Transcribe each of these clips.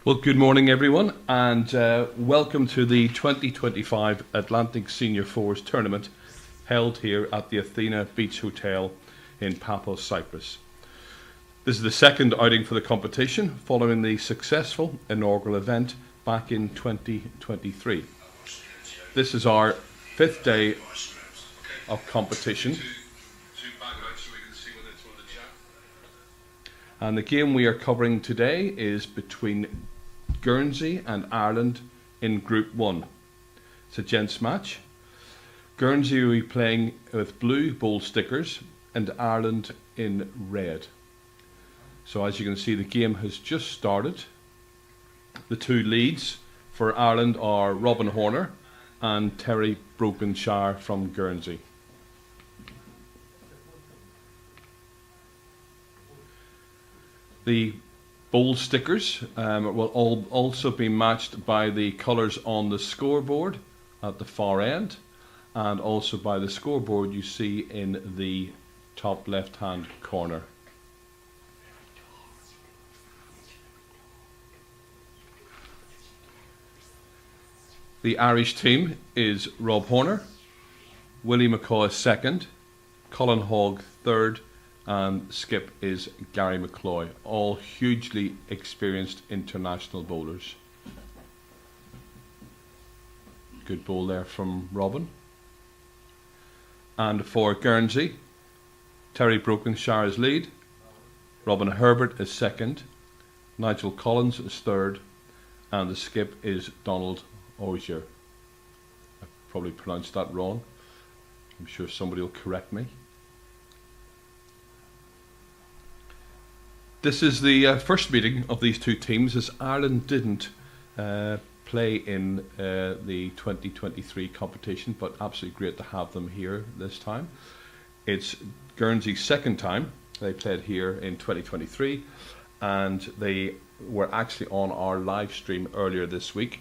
Well, good morning, everyone, and welcome to the 2025 Atlantic Senior Fours Tournament held here at the Athena Beach Hotel in Paphos, Cyprus. This is the second outing for the competition following the successful inaugural event back in 2023. This is our fifth day of competition. And the game we are covering today is between Guernsey and Ireland in Group 1. It's a gents match. Guernsey will be playing with blue ball stickers and Ireland in red. So as you can see, the game has just started. The two leads for Ireland are Robin Horner and Terry Brokenshire from Guernsey. The ball stickers will also be matched by the colours on the scoreboard at the far end, and also by the scoreboard you see in the top left hand corner. The Irish team is Rob Horner, Willie McCaw is second, Colin Hogg third, and skip is Gary McCloy, all hugely experienced international bowlers. Good bowl there from Robin. And for Guernsey, Terry Brokenshire is lead, Robin Herbert is second, Nigel Collins is third, and the skip is Donald Osier. I probably pronounced that wrong. I'm sure somebody will correct me. This is the first meeting of these two teams, as Ireland didn't play in the 2023 competition, but absolutely great to have them here this time. It's Guernsey's second time. They played here in 2023, and they were actually on our live stream earlier this week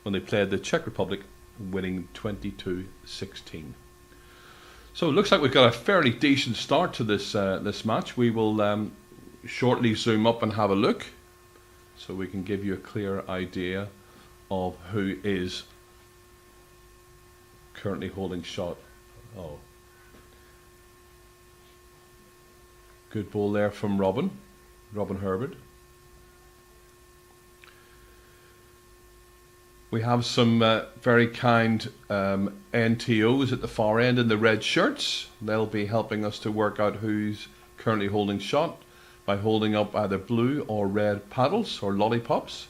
when they played the Czech Republic, winning 22-16. So it looks like we've got a fairly decent start to this match. We will shortly zoom up and have a look so we can give you a clear idea of who is currently holding shot. Oh, good ball there from Robin Herbert. We have some very kind NTOs at the far end in the red shirts. They'll be helping us to work out who's currently holding shot by holding up either blue or red paddles or lollipops.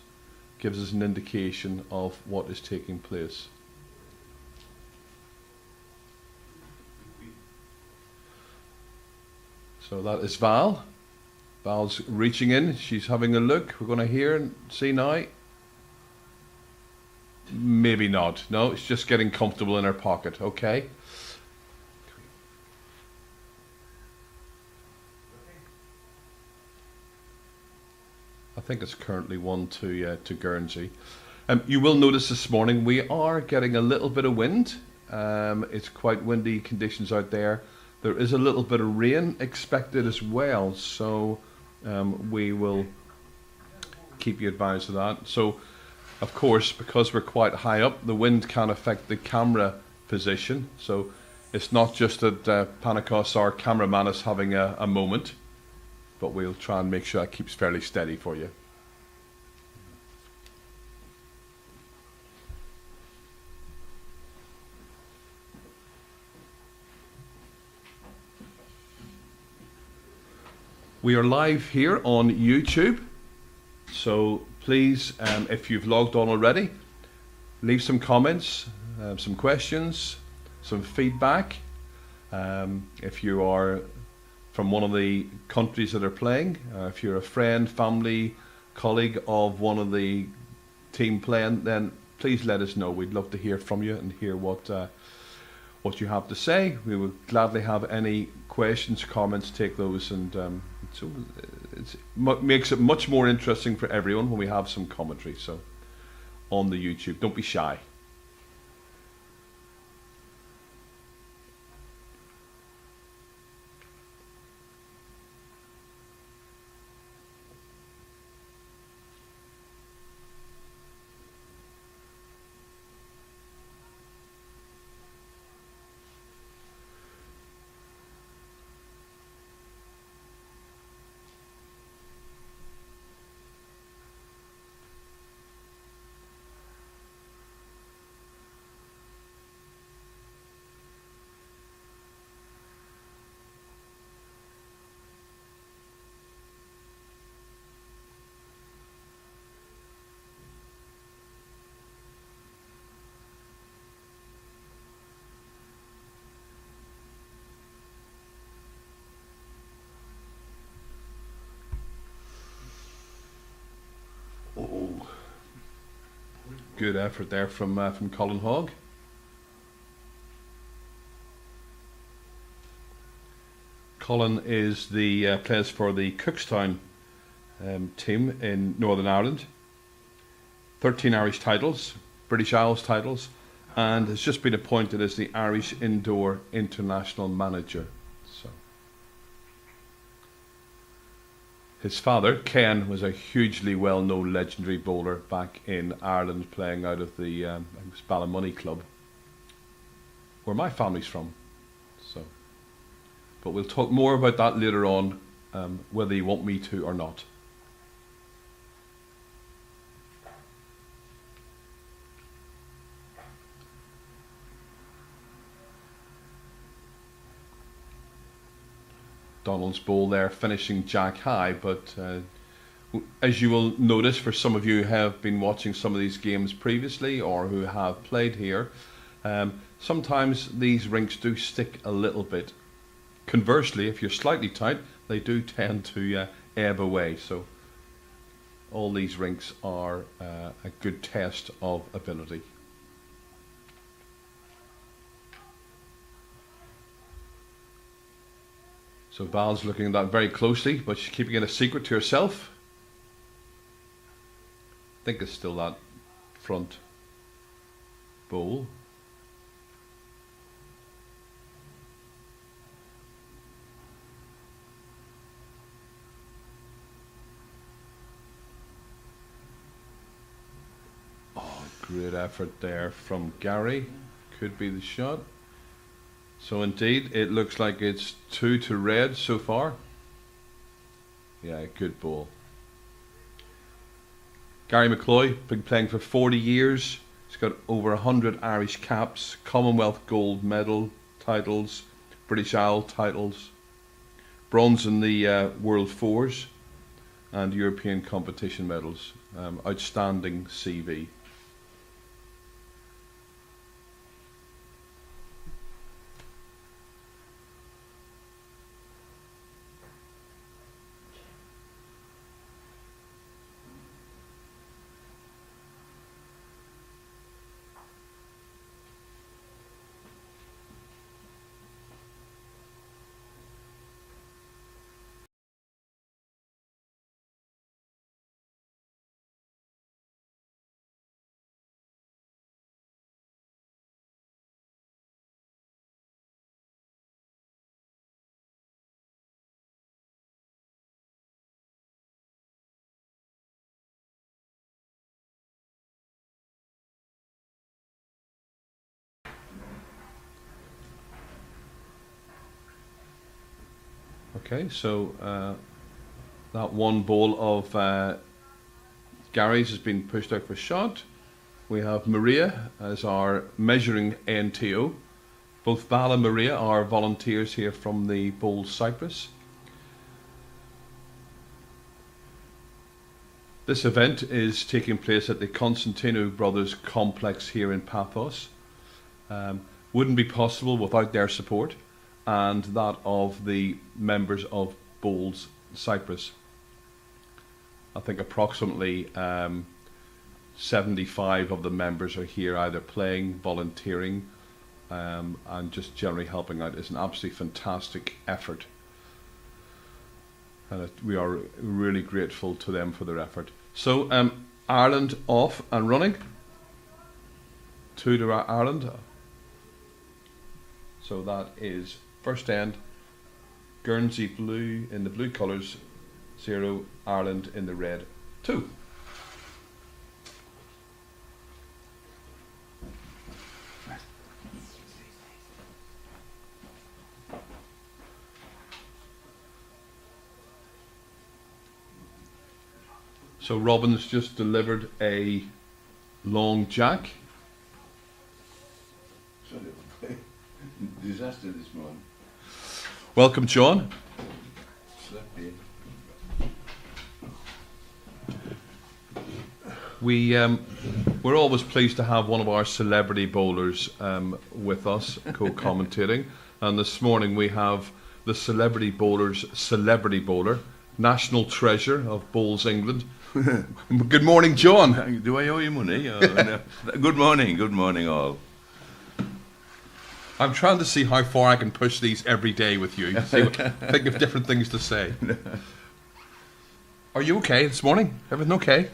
Gives us an indication of what is taking place. So that is Val. Val's reaching in, she's having a look. We're going to hear and see now. Maybe not. No, it's just getting comfortable in her pocket. Okay. I think it's currently 1-2 to Guernsey. You will notice this morning we are getting a little bit of wind. It's quite windy conditions out there. There is a little bit of rain expected as well, so we will keep you advised of that. So, of course, because we're quite high up, the wind can affect the camera position. So it's not just that Panikos, our cameraman, is having a moment, but we'll try and make sure it keeps fairly steady for you. We are live here on YouTube, so please, if you've logged on already, leave some comments, some questions, some feedback. If you are from one of the countries that are playing, if you're a friend, family, colleague of one of the team playing, then please let us know. We'd love to hear from you and hear what you have to say. We would gladly have any questions, comments, take those, and so it makes it much more interesting for everyone when we have some commentary. So on the YouTube, don't be shy. Good effort there from Colin Hogg. Colin is the plays for the Cookstown team in Northern Ireland. 13 Irish titles, British Isles titles, and has just been appointed as the Irish Indoor International Manager. So, his father, Ken, was a hugely well-known legendary bowler back in Ireland, playing out of the Ballymoney club, where my family's from. So, but we'll talk more about that later on, whether you want me to or not. Donald's bowl there, finishing jack high, but as you will notice, for some of you who have been watching some of these games previously or who have played here, sometimes these rinks do stick a little bit. Conversely, if you're slightly tight, they do tend to ebb away. So all these rinks are a good test of ability. So Val's looking at that very closely, but she's keeping it a secret to herself. I think it's still that front bowl. Oh, great effort there from Gary. Could be the shot. So indeed, it looks like it's 2 to red so far. Yeah, good ball. Gary McCloy, been playing for 40 years. He's got over 100 Irish caps, Commonwealth gold medal titles, British Isle titles, bronze in the World Fours, and European competition medals. Outstanding CV. Okay, so that one ball of Gary's has been pushed out for shot. We have Maria as our measuring NTO. Both Val and Maria are volunteers here from the Bowls Cyprus. This event is taking place at the Constantino Brothers complex here in Paphos. Wouldn't be possible without their support and that of the members of Bowls Cyprus. I think approximately 75 of the members are here either playing, volunteering, and just generally helping out. It's an absolutely fantastic effort. And we are really grateful to them for their effort. So Ireland off and running. 2 to Ireland. So that is first end, Guernsey blue in the blue colours, 0, Ireland in the red, 2. So Robin's just delivered a long jack. Disaster this morning. Welcome, John. We're always pleased to have one of our celebrity bowlers with us, co-commentating. And this morning we have the celebrity bowler's celebrity bowler, national treasure of Bowls England, Good morning, John. Do I owe you money? No. Good morning all. I'm trying to see how far I can push these every day with you. Think of different things to say. Are you okay this morning? Everything okay?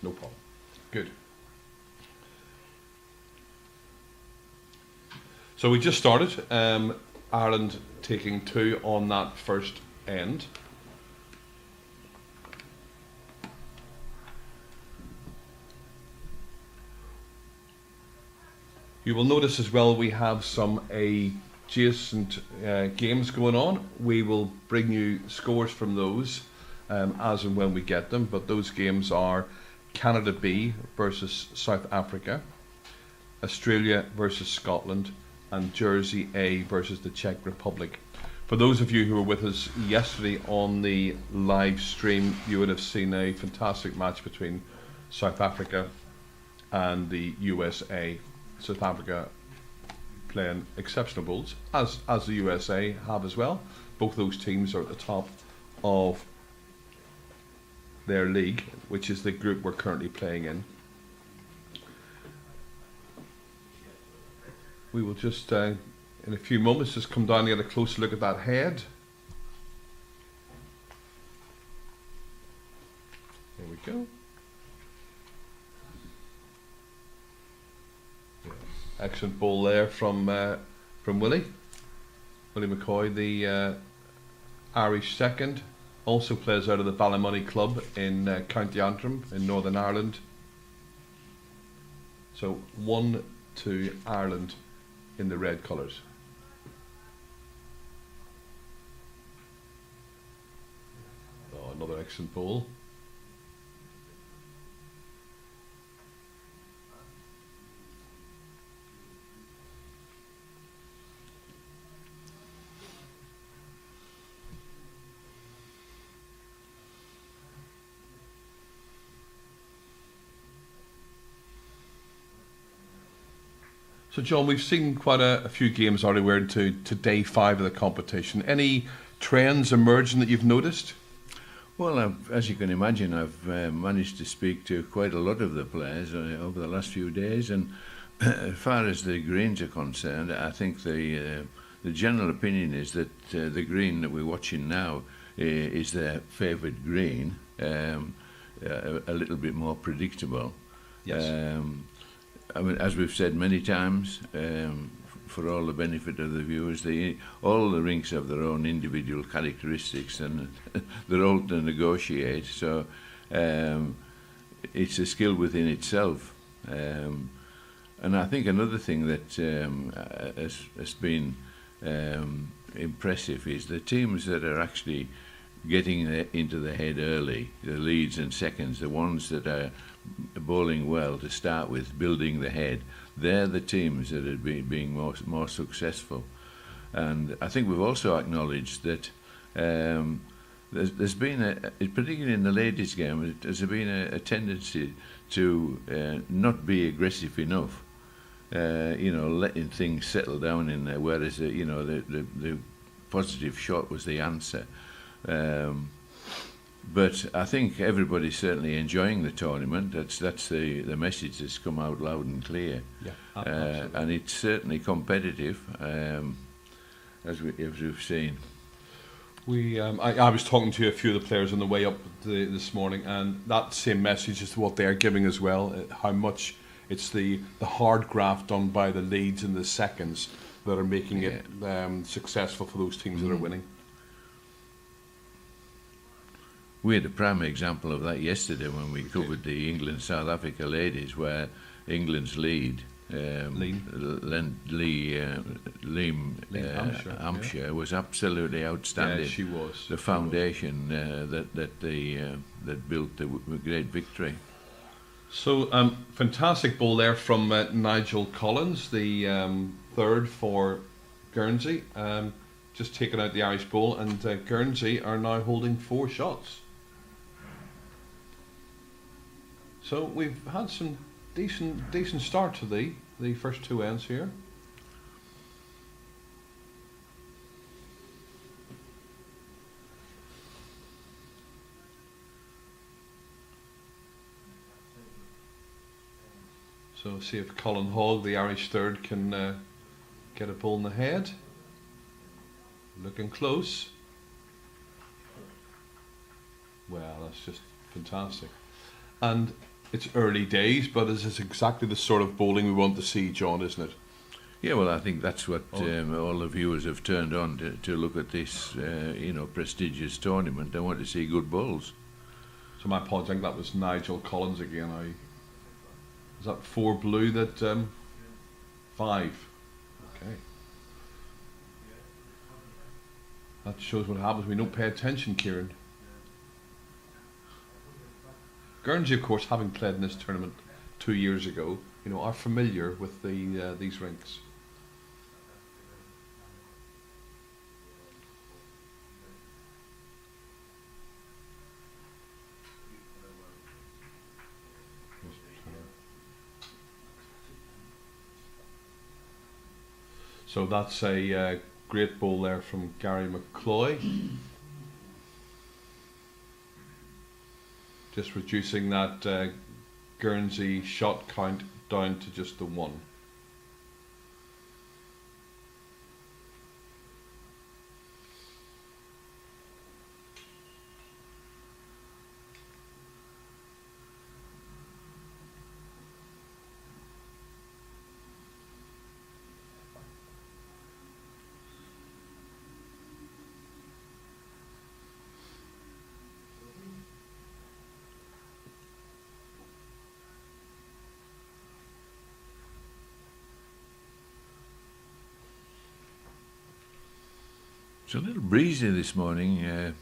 No problem. Good. So we just started. Ireland taking 2 on that first end. You will notice as well we have some adjacent games going on. We will bring you scores from those as and when we get them, but those games are Canada B versus South Africa, Australia versus Scotland, and Jersey A versus the Czech Republic. For those of you who were with us yesterday on the live stream, you would have seen a fantastic match between South Africa and the USA. South Africa playing exceptional bowls, as the USA have as well. Both those teams are at the top of their league, which is the group we're currently playing in. We will just, in a few moments, just come down and get a closer look at that head. There we go. Excellent ball there from Willie McCoy, the Irish second. Also plays out of the Ballymoney club in County Antrim in Northern Ireland. So 1-2 Ireland in the red colours. Oh, another excellent ball. So John, we've seen quite a few games already. We're into day 5 of the competition. Any trends emerging that you've noticed? Well, as you can imagine, I've managed to speak to quite a lot of the players over the last few days, and as far as the greens are concerned, I think the general opinion is that the green that we're watching now is their favourite green, a little bit more predictable. Yes. I mean, as we've said many times, for all the benefit of the viewers, all the rinks have their own individual characteristics, and they're all to negotiate. So it's a skill within itself. And I think another thing that has been impressive is the teams that are actually getting into the head early, the leads and seconds, the ones that are bowling well to start with, building the head, they're the teams that are being more successful. And I think we've also acknowledged that there's been, particularly in the ladies' game, there's been a tendency to not be aggressive enough, letting things settle down in there, whereas the positive shot was the answer. But I think everybody's certainly enjoying the tournament. That's the message that's come out loud and clear. Yeah, and it's certainly competitive, as we've seen. I was talking to a few of the players on the way up this morning, and that same message is what they're giving as well. How much it's the hard graft done by the leads and the seconds that are making it successful for those teams that are winning. We had a prime example of that yesterday when we covered the England-South Africa ladies, where England's lead, Hampshire, was absolutely outstanding. Yeah, she was. The foundation that built the great victory. So, fantastic ball there from Nigel Collins, the third for Guernsey. Just taking out the Irish ball, and Guernsey are now holding 4 shots. So we've had some decent start to the first 2 ends here. So see if Colin Hogg, the Irish third, can get a ball in the head. Looking close. Well, that's just fantastic. And it's early days, but this is exactly the sort of bowling we want to see, John, isn't it? Yeah, well, I think that's what all the viewers have turned on to look at this, prestigious tournament. They want to see good bowls. So my apologies, I think that was Nigel Collins again. Is that 4 blue that 5? Okay. That shows what happens when we don't pay attention, Kieran. Guernsey, of course, having played in this tournament 2 years ago, are familiar with these rinks. So that's a great ball there from Gary McCloy. Just reducing that Guernsey shot count down to just the 1. It's a little breezy this morning.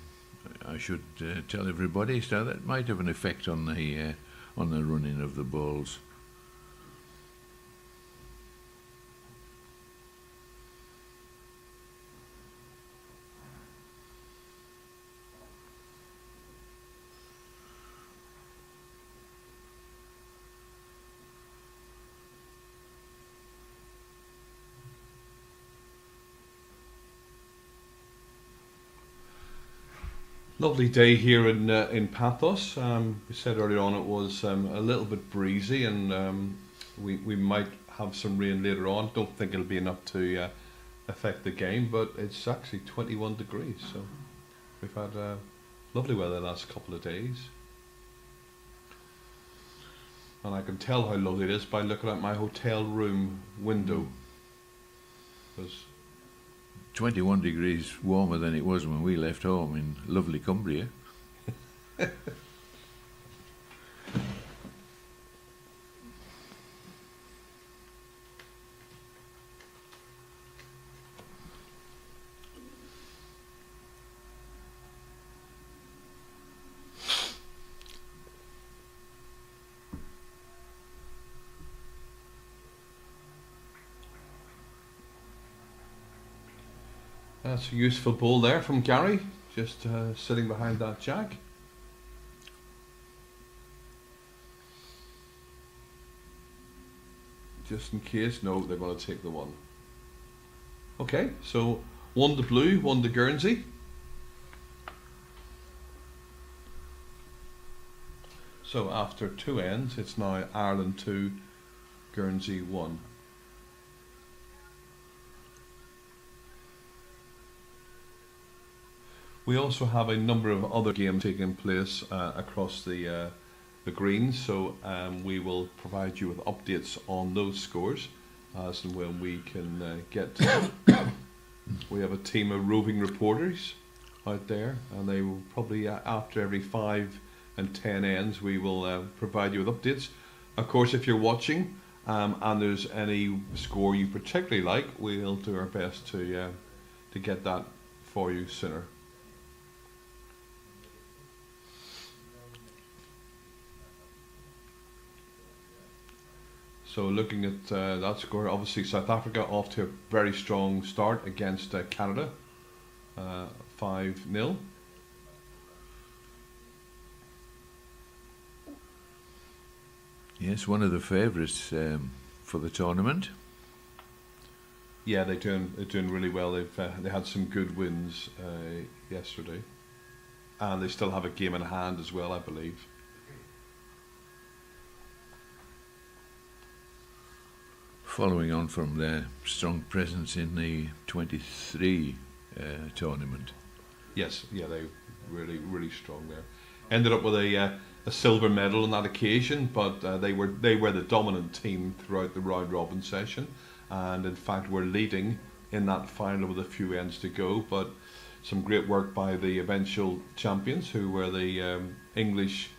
I should tell everybody, so that might have an effect on the running of the balls. Lovely day here in Pathos. We said earlier on it was a little bit breezy, and we might have some rain later on. Don't think it'll be enough to affect the game, but it's actually 21 degrees, so we've had lovely weather the last couple of days. And I can tell how lovely it is by looking at my hotel room window. 21 degrees warmer than it was when we left home in lovely Cumbria. That's a useful ball there from Gary, just sitting behind that jack. Just in case, no, they're going to take the 1. Okay, so 1 to blue, 1 to Guernsey. So after 2 ends, it's now Ireland 2, Guernsey 1. We also have a number of other games taking place across the greens, so we will provide you with updates on those scores as and when we can get to them. We have a team of roving reporters out there, and they will probably after every 5 and 10 ends we will provide you with updates. Of course, if you're watching and there's any score you particularly like, we'll do our best to get that for you sooner. So looking at that score, obviously South Africa off to a very strong start against Canada, 5-0. Yes, one of the favourites for the tournament. Yeah, they're doing really well. They had some good wins yesterday, and they still have a game in hand as well, I believe. following on from their strong presence in the 23 tournament. Yes, yeah, they really strong there. Ended up with a silver medal on that occasion, but they were the dominant team throughout the round robin session, and in fact were leading in that final with a few ends to go. But some great work by the eventual champions, who were the English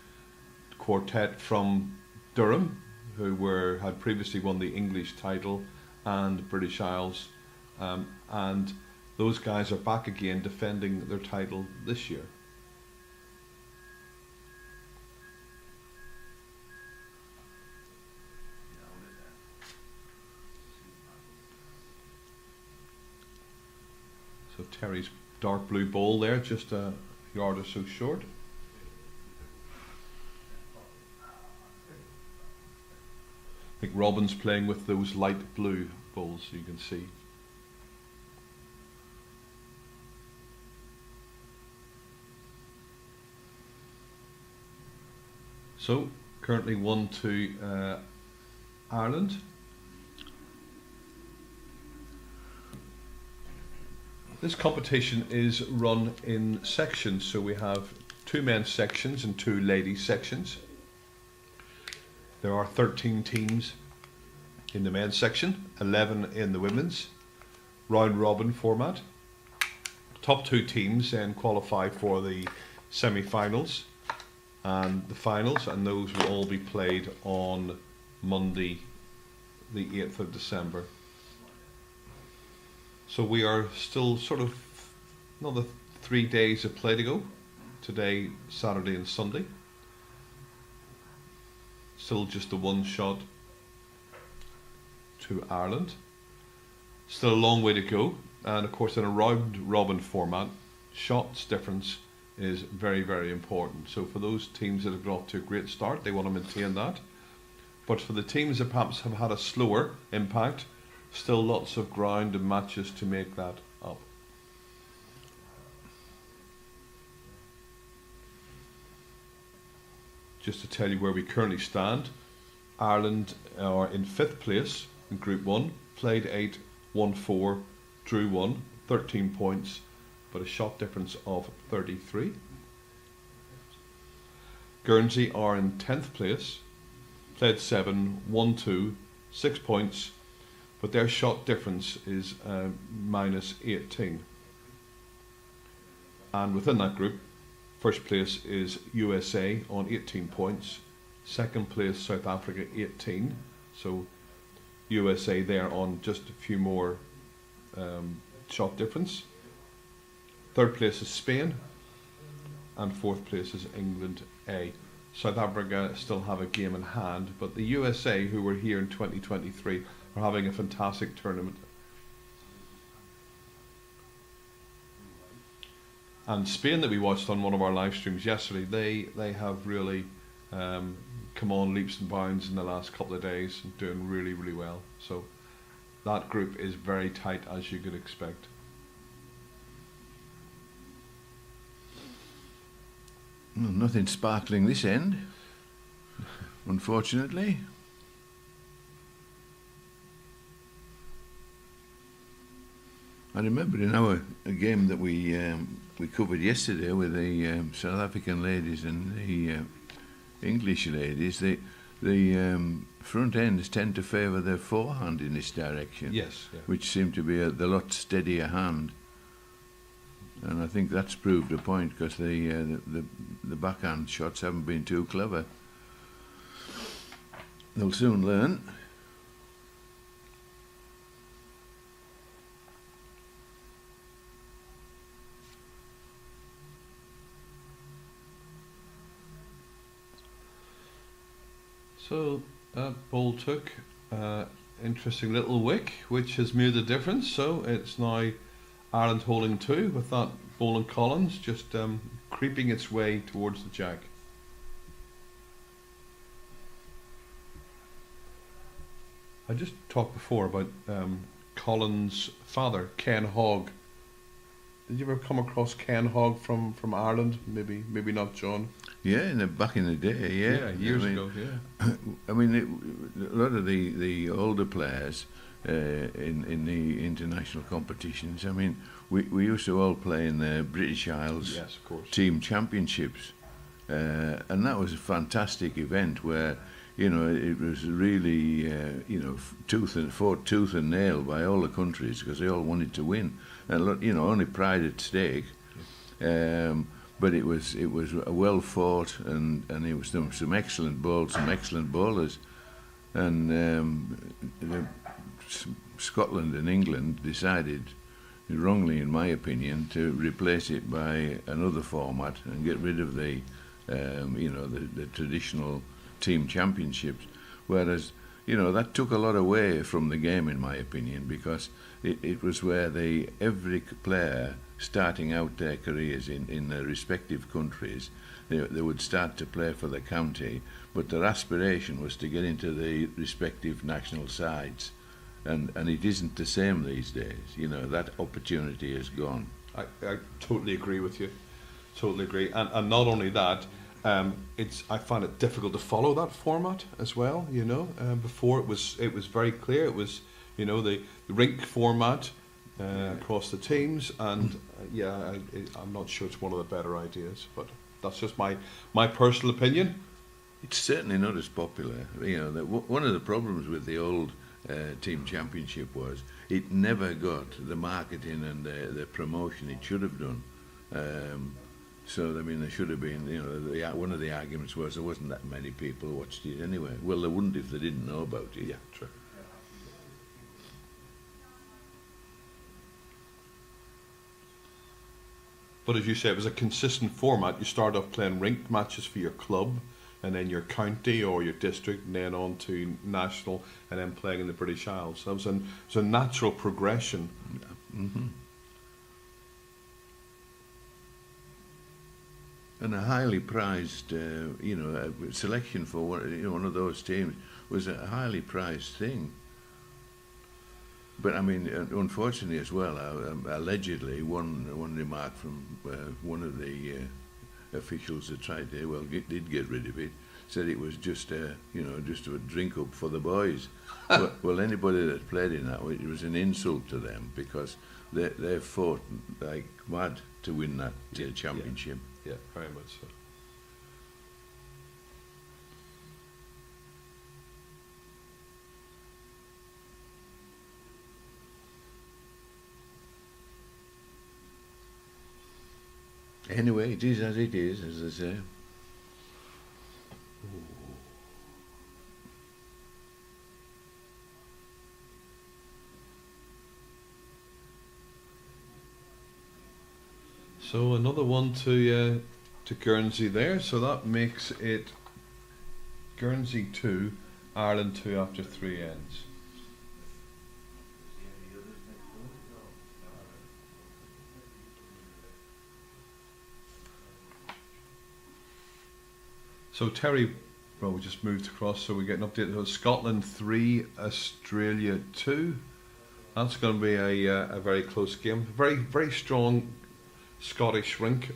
quartet from Durham, who had previously won the English title and British Isles, and those guys are back again defending their title this year. So Terry's dark blue ball there, just a yard or so short. I think Robin's playing with those light blue balls, so you can see. So currently 1-2 Ireland. This competition is run in sections, so we have 2 men's sections and 2 ladies sections. There are 13 teams in the men's section, 11 in the women's, round robin format. Top 2 teams then qualify for the semi-finals and the finals, and those will all be played on Monday the 8th of December. So we are still sort of another 3 days of play to go. Today, Saturday and Sunday. Still just a 1 shot to Ireland. Still a long way to go. And of course in a round robin format, shots difference is very important. So for those teams that have got off to a great start, they want to maintain that. But for the teams that perhaps have had a slower impact, still lots of ground and matches to make that up. Just to tell you where we currently stand, Ireland are in 5th place in Group 1, played 8, won 4, drew 1, 13 points, but a shot difference of 33. Guernsey are in 10th place, played 7, won 2, 6 points, but their shot difference is minus 18. And within that group, first place is USA on 18 points, second place South Africa 18, so USA there on just a few more shot difference. Third place is Spain, and 4th place is England A. South Africa still have a game in hand, but the USA, who were here in 2023, are having a fantastic tournament. And Spain, that we watched on one of our live streams yesterday, they have really come on leaps and bounds in the last couple of days and doing really well. So that group is very tight, as you could expect. Well, nothing sparkling this end, unfortunately. I remember in a game that we covered yesterday with the South African ladies and the English ladies, the front ends tend to favour their forehand in this direction. Yes, yeah. Which seem to be the lot steadier hand. And I think that's proved a point, because the backhand shots haven't been too clever. They'll soon learn. So ball took interesting little wick, which has made a difference. So it's now Ireland holding 2 with that ball and Collins just creeping its way towards the jack. I just talked before about Collins' father, Ken Hogg. Did you ever come across Ken Hogg from Ireland? Maybe not, John. Yeah, back in the day, yeah. Years ago, yeah. I mean, a lot of the older players in the international competitions, I mean, we used to all play in the British Isles Yes, of course. team championships. And that was a fantastic event where, you know, it was really, you know, fought tooth and nail by all the countries because they all wanted to win. And, you know, only pride at stake. But it was well fought, and it was some excellent balls, some excellent bowlers. And Scotland and England decided, wrongly in my opinion, to replace it by another format and get rid of the you know, the traditional team championships, whereas, you know, that took a lot away from the game in my opinion, because it was where every player starting out their careers in their respective countries, they would start to play for the county, but their aspiration was to get into the respective national sides, and it isn't the same these days. You know, that opportunity is gone. I totally agree with you. Totally agree. And not only that, I find it difficult to follow that format as well. You know, before it was very clear. It was, you know, the rink format across the teams, and I'm not sure it's one of the better ideas, but that's just my personal opinion. It's certainly not as popular. You know, one of the problems with the old team championship was it never got the marketing and the promotion it should have done. So, I mean, there should have been, you know, one of the arguments was there wasn't that many people who watched it anyway. Well, they wouldn't if they didn't know about it. Yeah, true. But as you say, it was a consistent format. You start off playing rink matches for your club, and then your county or your district, and then on to national, and then playing in the British Isles. So that was a natural progression. Mm-hmm. And a highly prized, you know, selection for one of those teams was a highly prized thing. But I mean, unfortunately as well, allegedly, one remark from one of the officials that tried to, did get rid of it, said it was just a drink up for the boys. Well, anybody that played in that, it was an insult to them, because they fought like mad to win that championship. Yeah, very much so. Anyway, it is as it is, as I say. So another one to Guernsey there. So that makes it Guernsey 2, Ireland 2 after 3 ends. So Terry, well, we just moved across, so we get an update. So Scotland 3, Australia 2. That's going to be a very close game. Very, very strong Scottish rink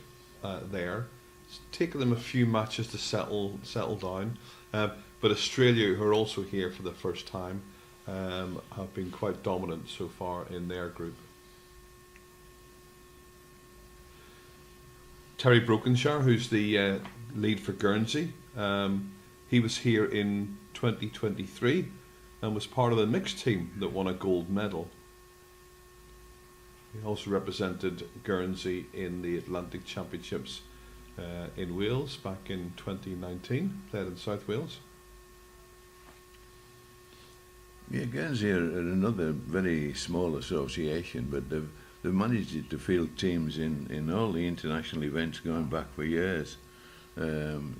there. It's taken them a few matches to settle down. But Australia, who are also here for the first time, have been quite dominant so far in their group. Terry Brokenshire, who's the lead for Guernsey, he was here in 2023 and was part of the mixed team that won a gold medal. He also represented Guernsey in the Atlantic Championships in Wales back in 2019, played in South Wales. Yeah, Guernsey are another very small association, but they've managed to field teams in all the international events going back for years, and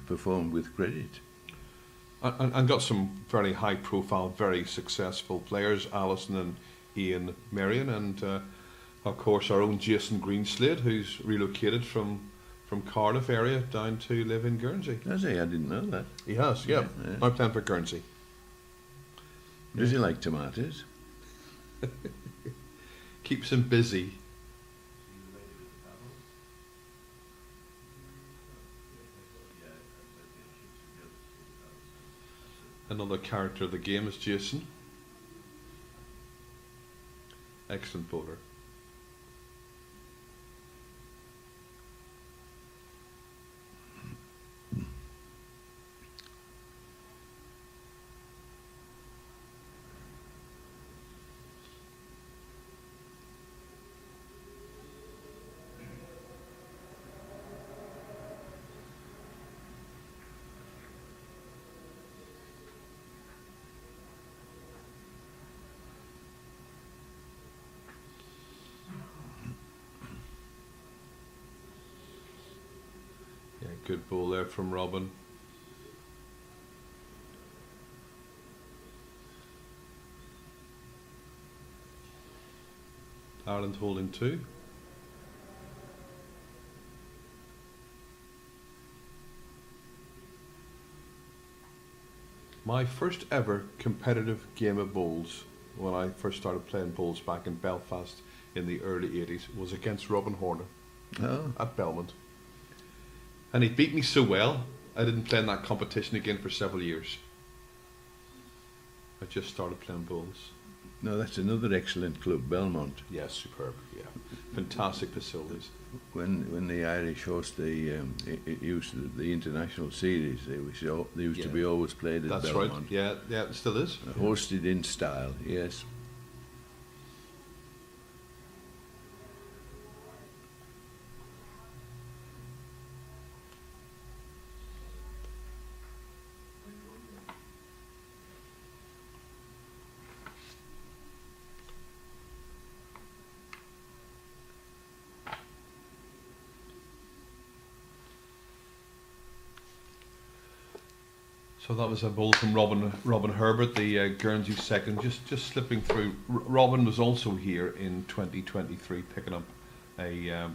performed with credit. And got some very high profile, very successful players, Alison and Ian Marion, and of course our own Jason Greenslade, who's relocated from Cardiff area down to live in Guernsey. Has he? I didn't know that. He has, yeah. I'm playing for Guernsey. Does he like tomatoes? Keeps him busy. Another character of the game is Jason. Excellent bowler. Yeah, good ball there from Robin. Ireland holding 2. My first ever competitive game of bowls, when I first started playing bowls back in Belfast in the early 80s, was against Robin Horner at Belmont. And he beat me so well, I didn't play in that competition again for several years. I just started playing bowls. No, that's another excellent club, Belmont. Yes, superb. Yeah, fantastic facilities. When the Irish host the international series, they used to be always played at That's Belmont. right. Yeah, it still is. Hosted in style. Yes. So that was a bowl from Robin Herbert, the Guernsey second, just slipping through. Robin was also here in 2023, picking up a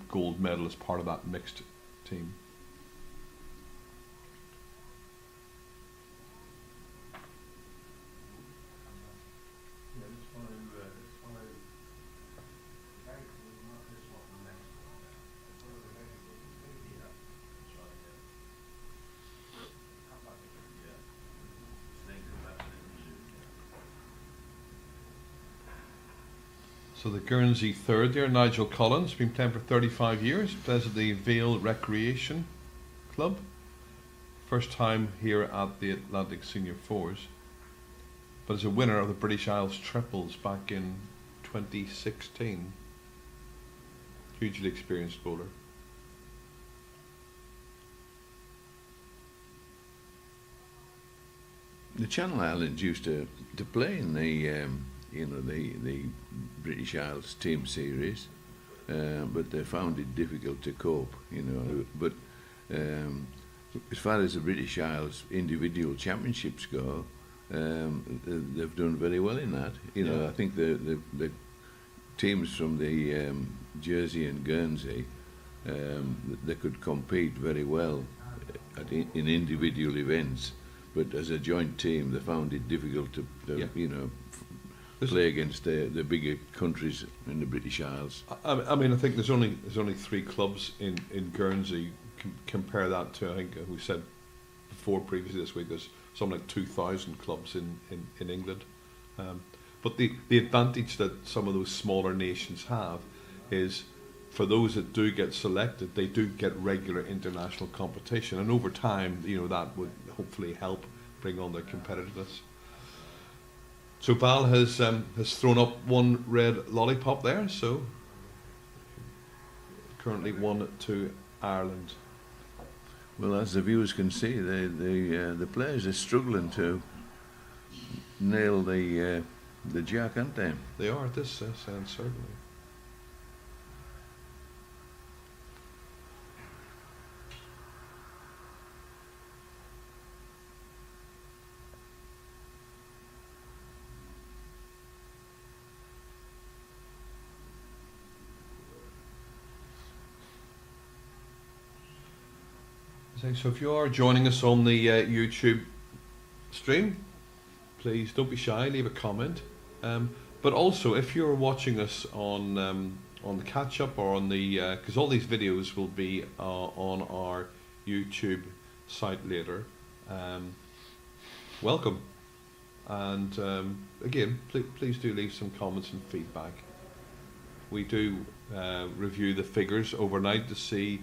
gold medal as part of that mixed team. So the Guernsey third there, Nigel Collins, been playing for 35 years, plays at the Vale Recreation Club. First time here at the Atlantic Senior Fours, but is a winner of the British Isles triples back in 2016. Hugely experienced bowler. The Channel Islands used to play in the British Isles team series, but they found it difficult to cope. But as far as the British Isles individual championships go, they've done very well in that. I think the teams from the Jersey and Guernsey, they could compete very well in individual events, but as a joint team, they found it difficult to play against the bigger countries in the British Isles. I mean, I think there's only 3 clubs in Guernsey. Compare that to, I think we said before previously this week, there's something like 2,000 clubs in England. But the advantage that some of those smaller nations have is, for those that do get selected, they do get regular international competition, and over time, that would hopefully help bring on their competitiveness. So Val has thrown up one red lollipop there, so currently 1-2 Ireland. Well, as the viewers can see, the players are struggling to nail the jack, aren't they? They are at this sense, certainly. So if you are joining us on the YouTube stream, please don't be shy, leave a comment. But also, if you're watching us on the catch up or on the, because all these videos will be on our YouTube site later. welcome. And again, please do leave some comments and feedback. We do review the figures overnight to see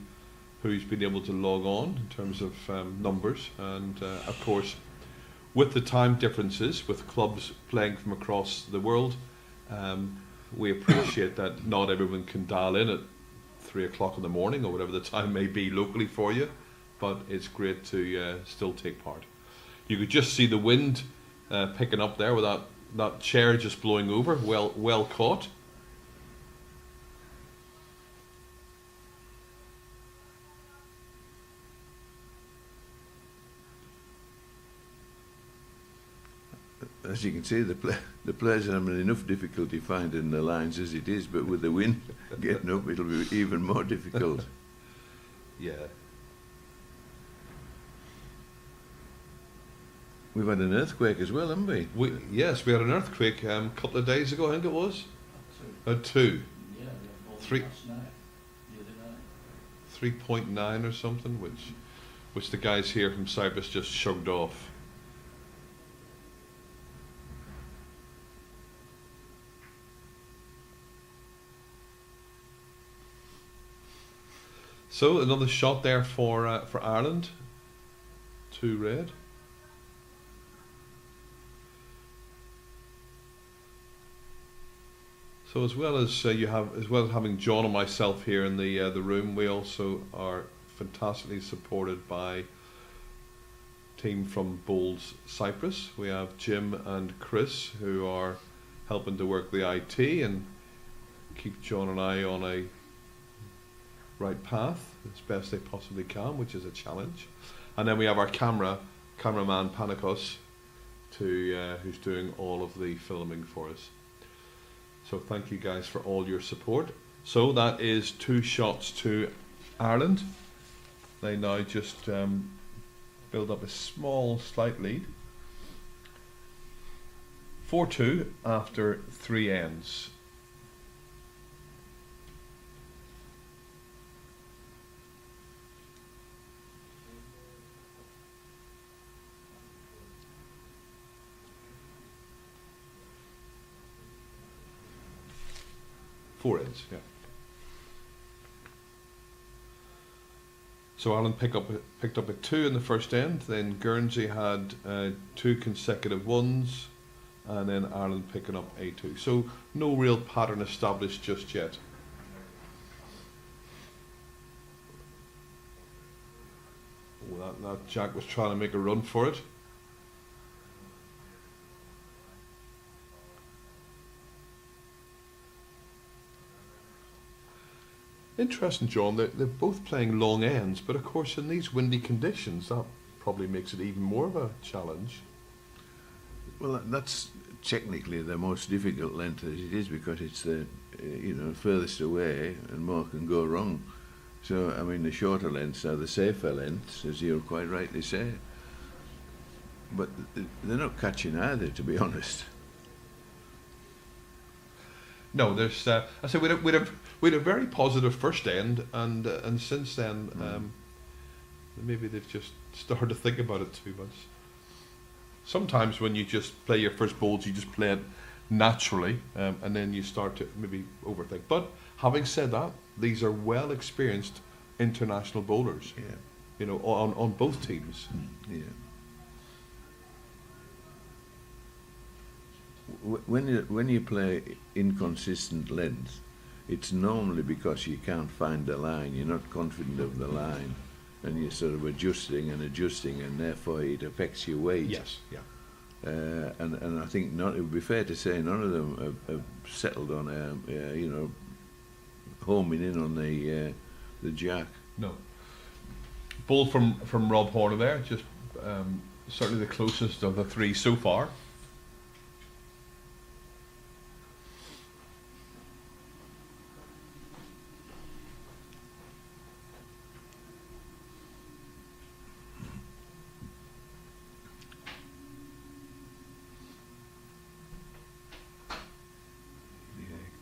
who's been able to log on in terms of numbers, and of course, with the time differences, with clubs playing from across the world, we appreciate that not everyone can dial in at 3 o'clock in the morning or whatever the time may be locally for you, but it's great to still take part. You could just see the wind picking up there with that chair just blowing over. Well caught. As you can see, the players are having enough difficulty finding the lines as it is, but with the wind getting up, it'll be even more difficult. Yeah. We've had an earthquake as well, haven't we? Yes, we had an earthquake a couple of days ago, I think it was. Two. Yeah, Three. last night, the other night. 3.9 or something, which the guys here from Cyprus just shrugged off. So another shot there for Ireland. 2 red. So as well as having John and myself here in the room, we also are fantastically supported by team from Bowls Cyprus. We have Jim and Chris who are helping to work the IT and keep John and I on a right path as best they possibly can, which is a challenge. And then we have our cameraman Panikos, who's doing all of the filming for us. So thank you guys for all your support. So that is 2 shots to Ireland. They now just build up a slight lead. 4-2 after 3 ends. Four ends, yeah. So Ireland picked up a 2 in the first end. Then Guernsey had 2 consecutive 1s, and then Ireland picking up a 2. So no real pattern established just yet. Oh, that Jack was trying to make a run for it. Interesting, John. They're both playing long ends, but of course in these windy conditions that probably makes it even more of a challenge. Well, that's technically the most difficult length as it is, because it's the furthest away and more can go wrong. So I mean, the shorter lengths are the safer lengths, as you'll quite rightly say. But they're not catching either, to be honest. No, there's. I said we had a very positive first end, and since then, maybe they've just started to think about it too much. Sometimes when you just play your first bowls, you just play it naturally, and then you start to maybe overthink. But having said that, these are well experienced international bowlers. Yeah. You know, on both teams. Yeah. When you play inconsistent length, it's normally because you can't find the line. You're not confident of the line, and you're sort of adjusting, and therefore it affects your weight. Yes. Yeah. And I think it would be fair to say none of them have settled on homing in on the jack. No. Ball from Rob Horner there, just certainly the closest of the 3 so far.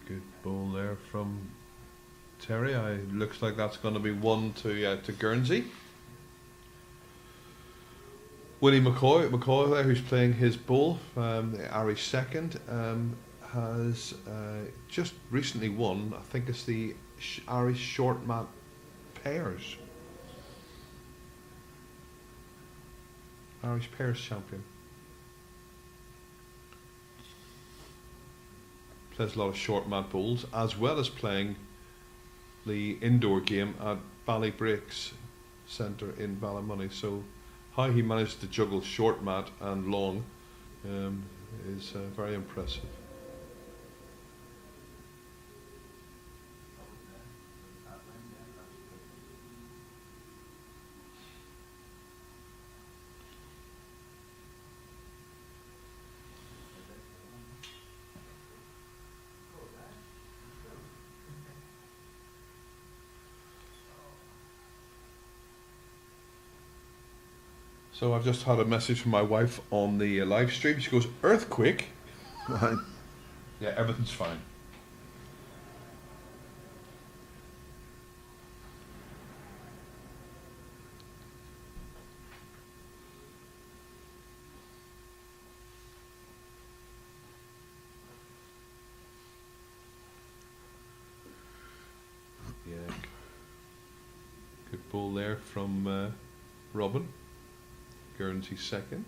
Good ball there from Terry. Looks like that's going to be 1 to Guernsey. Willie McCoy there, who's playing his bull, the Irish second, has just recently won. I think it's the Irish short mat pairs. Irish pairs champion. Plays a lot of short mat bowls, as well as playing the indoor game at Ballybreaks Centre in Ballymoney. So how he managed to juggle short mat and long is very impressive. So I've just had a message from my wife on the live stream. She goes, earthquake? Right. Yeah, everything's fine. Yeah. Good ball there from Robin. Guernsey second.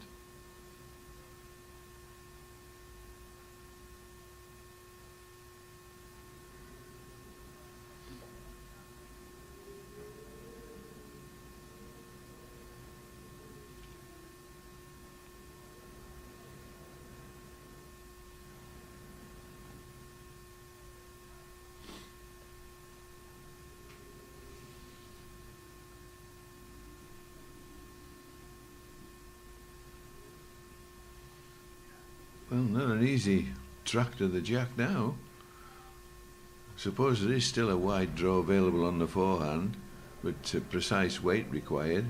Well, not an easy track to the jack now. I suppose there is still a wide draw available on the forehand, but precise weight required.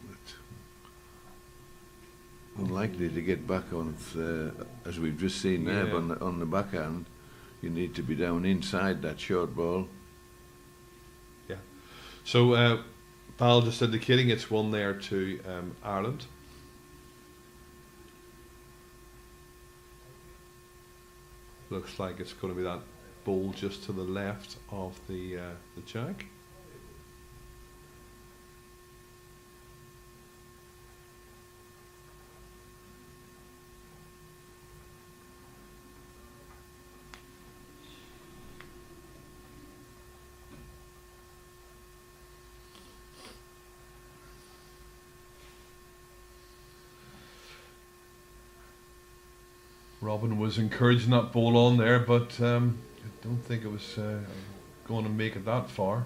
But unlikely to get back on, as we've just seen there, Yeah. on the backhand. You need to be down inside that short ball. Yeah. So Val just indicating it's one there to Ireland. Looks like it's going to be that ball just to the left of the jack. Robin was encouraging that ball on there, but I don't think it was going to make it that far.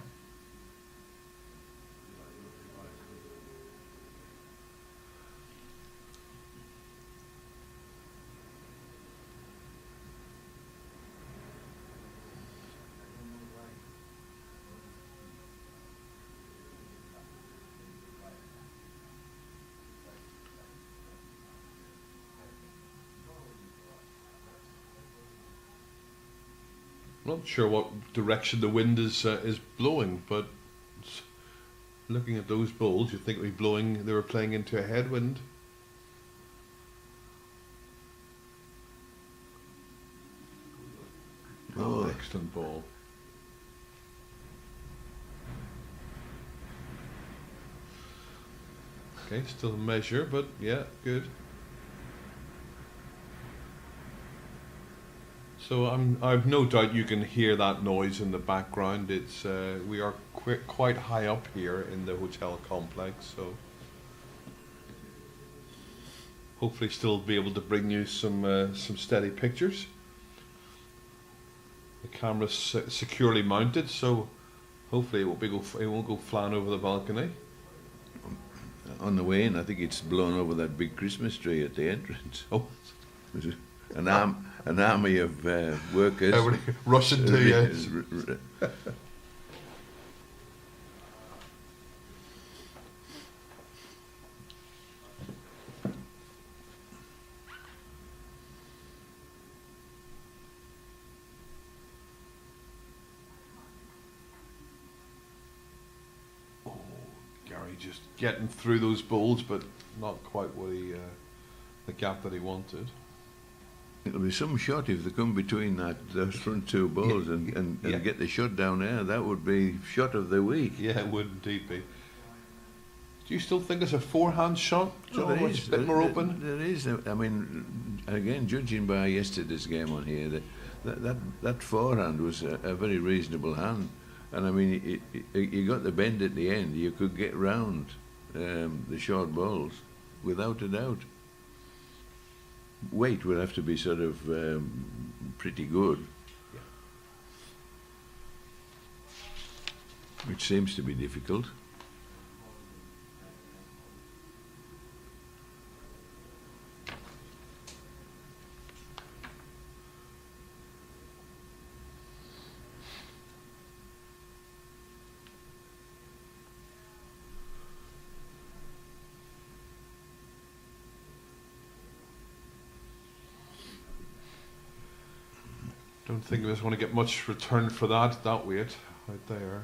Not sure what direction the wind is blowing, but looking at those bowls, you'd think it would be blowing. They were playing into a headwind. Oh, excellent ball. Okay, still a measure, but yeah, good. So I've no doubt you can hear that noise in the background. It's we are quite high up here in the hotel complex, so hopefully still be able to bring you some steady pictures. The camera's securely mounted, so hopefully it won't go flying over the balcony. On the way in, I think it's blown over that big Christmas tree at the entrance. Oh, An army of workers. everybody rushing to you. Gary just getting through those bowls, but not quite what the gap that he wanted. It'll be some shot if they come between those front two balls and get the shot down there. That would be shot of the week. Yeah, it would indeed be. Do you still think it's a forehand shot, John? There It's is. a bit more open? There is. I mean, again, judging by yesterday's game on here, that forehand was a very reasonable hand. And I mean, you got the bend at the end. You could get round the short balls without a doubt. Weight would have to be sort of pretty good, which seems to be difficult. Don't think he was going to get much return for that weight right there.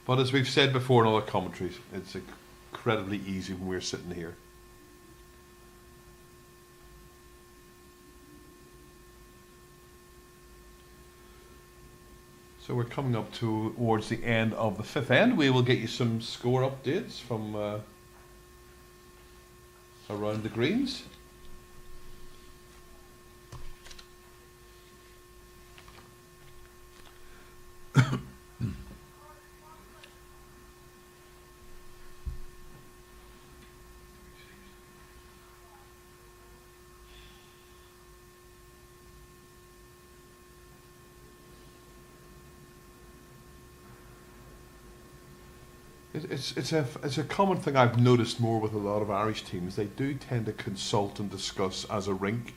But as we've said before in other commentaries, it's incredibly easy when we're sitting here. So we're coming up towards the end of the fifth end. We will get you some score updates from around the greens. It's a common thing I've noticed more with a lot of Irish teams. They do tend to consult and discuss as a rink.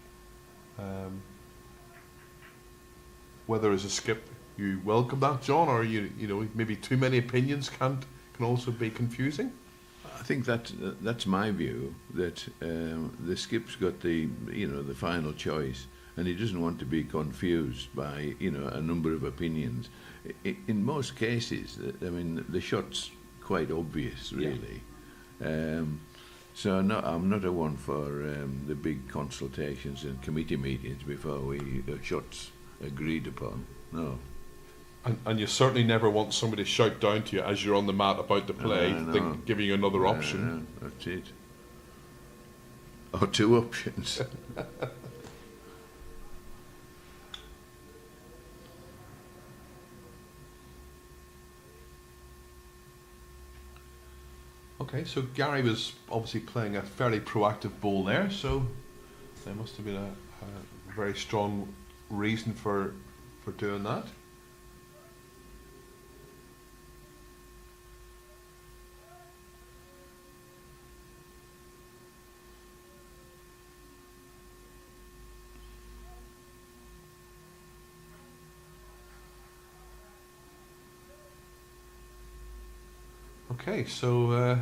Whether as a skip you welcome that, John, or you know maybe too many opinions can also be confusing. I think that's my view, that the skip's got the final choice, and he doesn't want to be confused by a number of opinions. In most cases, I mean, the shot's quite obvious, really. Yeah. So I'm not a one for the big consultations and committee meetings before the shots agreed upon. No. And you certainly never want somebody to shout down to you as you're on the mat about to play, giving you another option. That's it. Or two options. Okay, so Gary was obviously playing a fairly proactive ball there, so there must have been a very strong reason for doing that. Okay, so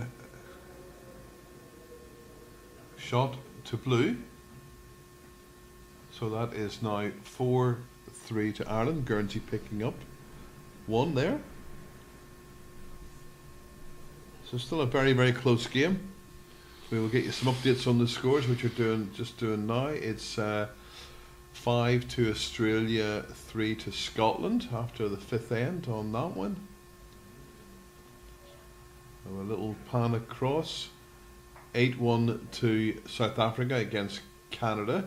shot to blue. So that is now 4-3 to Ireland. Guernsey picking up one there. So still a very, very close game. We will get you some updates on the scores, which you're just doing now. It's 5 to Australia, 3 to Scotland after the fifth end on that one. A little pan across. 8-1 to South Africa against Canada.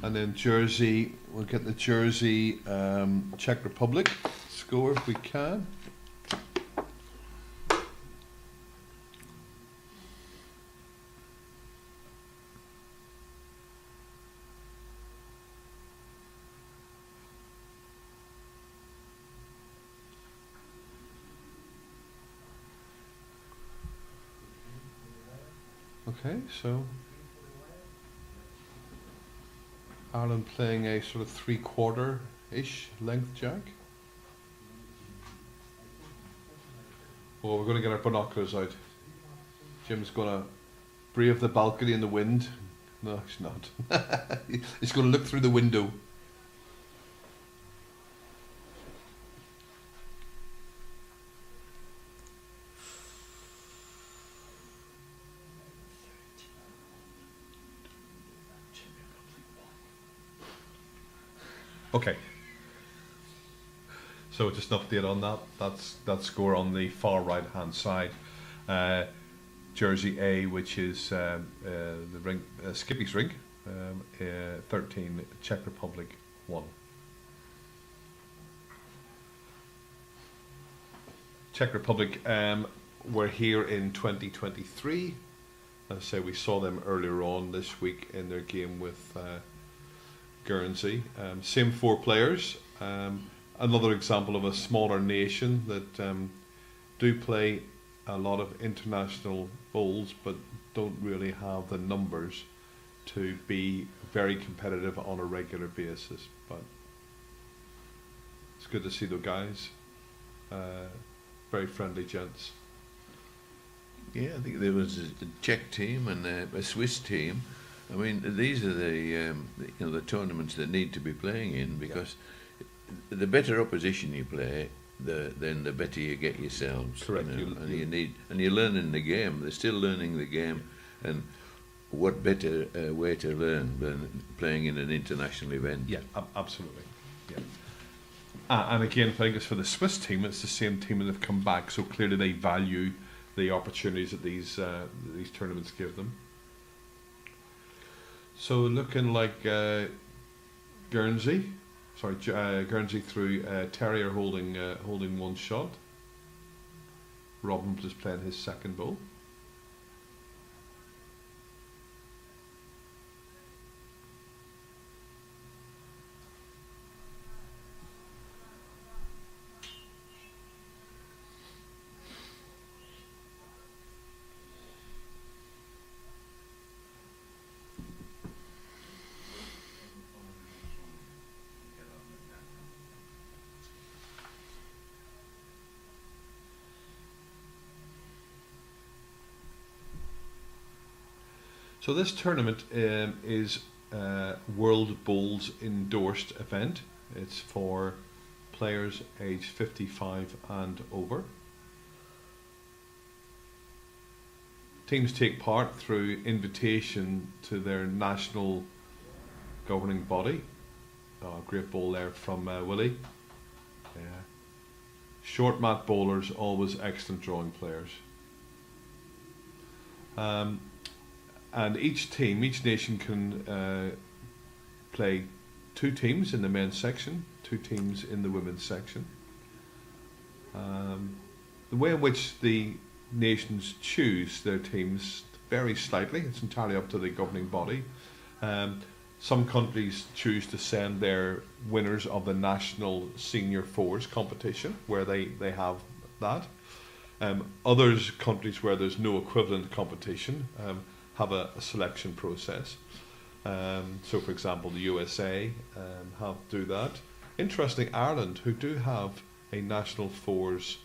And then Jersey, we'll get the Jersey Czech Republic score if we can. Okay, so Ireland playing a sort of three-quarter ish length, Jack? Oh, we're going to get our binoculars out. Jim's going to brave the balcony in the wind. No, he's not. He's going to look through the window. Okay. So just an update on that. That's that score on the far right hand side. Jersey A, which is the ring, Skippy's rink, 13, Czech Republic 1. Czech Republic were here in 2023. As I say, we saw them earlier on this week in their game with Guernsey. Same 4 players. Another example of a smaller nation that do play a lot of international bowls but don't really have the numbers to be very competitive on a regular basis. But it's good to see the guys. Very friendly gents. Yeah, I think there was a Czech team and a Swiss team. I mean, these are the the tournaments that need to be playing in, because the better opposition you play, then the better you get yourselves. Correct. And you're learning the game. They're still learning the game, and what better way to learn than playing in an international event? Yeah, absolutely. Yeah. And again, I think it's for the Swiss team. It's the same team that have come back, so clearly they value the opportunities that these tournaments give them. So looking like Guernsey through Terrier holding one shot. Robin just playing his second bowl. So this tournament is World Bowls endorsed event. It's for players aged 55 and over. Teams take part through invitation to their national governing body. Great bowl there from Willie. Short mat bowlers, always excellent drawing players. And each nation can play 2 teams in the men's section, 2 teams in the women's section. The way in which the nations choose their teams varies slightly. It's entirely up to the governing body. Some countries choose to send their winners of the national senior fours competition, where they have that. Others countries where there's no equivalent competition have a selection process. So for example, the USA do that. Interesting, Ireland, who do have a national fours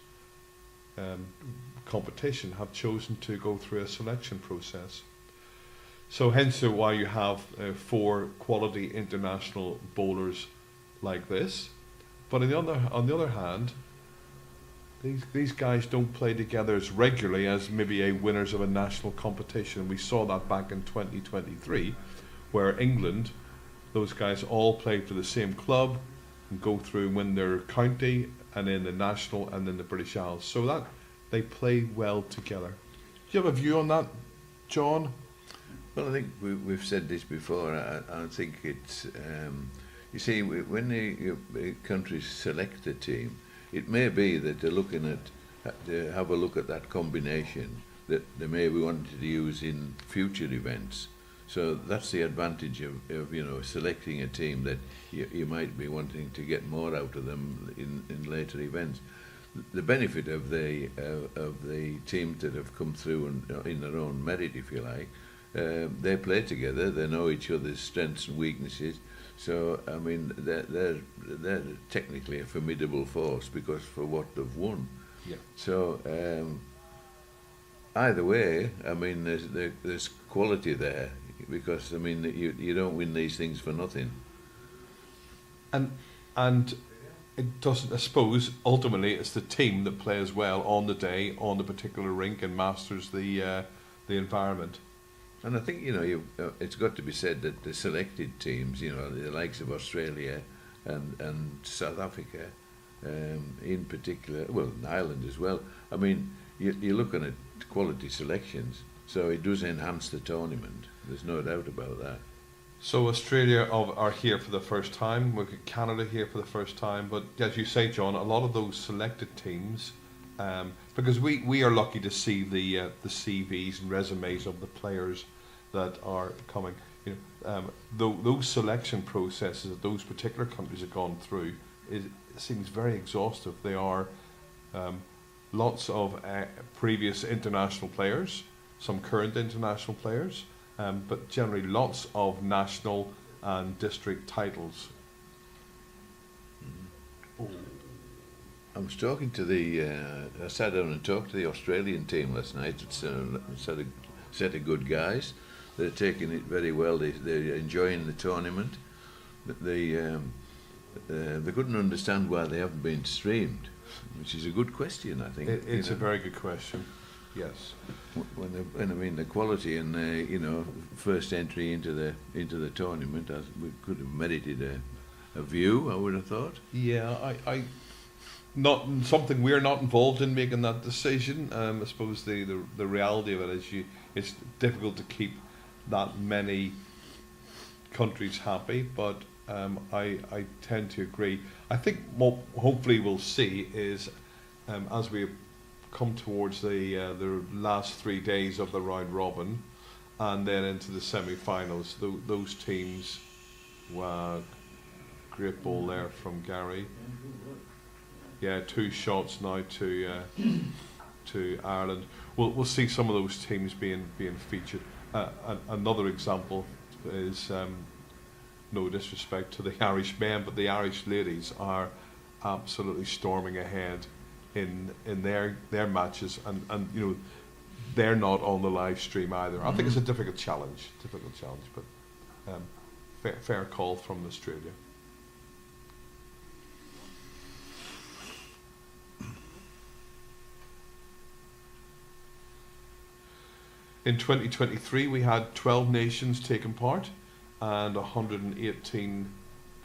competition, have chosen to go through a selection process. So hence why you have 4 quality international bowlers like this. But on the other hand, these guys don't play together as regularly as maybe a winners of a national competition. We saw that back in 2023, where England, those guys all played for the same club and go through and win their county and then the national and then the British Isles. So that they play well together. Do you have a view on that, John? Well, I think we've said this before. I think it's you see, when the countries select a team, it may be that they're looking at, they have a look at that combination that they may be wanting to use in future events. So that's the advantage of selecting a team, that you might be wanting to get more out of them in later events. The benefit of the teams that have come through in their own merit, if you like, they play together. They know each other's strengths and weaknesses. So I mean, they're technically a formidable force because for what they've won. Yeah. So either way, I mean, there's quality there because I mean you don't win these things for nothing. And it doesn't. I suppose ultimately it's the team that plays well on the day on the particular rink and masters the environment. And I think it's got to be said that the selected teams, the likes of Australia and South Africa, in particular, well, Ireland as well. I mean, you're looking at quality selections, so it does enhance the tournament. There's no doubt about that. So Australia are here for the first time. We've got Canada here for the first time. But as you say, John, a lot of those selected teams, because we are lucky to see the CVs and resumes of the players that are coming. Those selection processes that those particular countries have gone through, it seems very exhaustive. They are lots of previous international players, some current international players, but generally lots of national and district titles. I was talking to I sat down and talked to the Australian team last night. It's a set of good guys. They're taking it very well. They're enjoying the tournament. They couldn't understand why they haven't been streamed, which is a good question, I think. It's a very good question. Yes. When I mean the quality and first entry into the tournament, we could have merited a view. I would have thought. Yeah, I not something we're not involved in making that decision. I suppose the reality of it is it's difficult to keep that many countries happy, but I tend to agree. I think what hopefully we'll see is as we come towards the last 3 days of the round robin and then into the semi-finals, those teams, wow, great ball there from Gary. Yeah, 2 shots now to Ireland. We'll see some of those teams being featured. Another example is no disrespect to the Irish men, but the Irish ladies are absolutely storming ahead in their matches, and they're not on the live stream either. I think it's a difficult challenge, but fair call from Australia. In 2023, we had 12 nations taking part and 118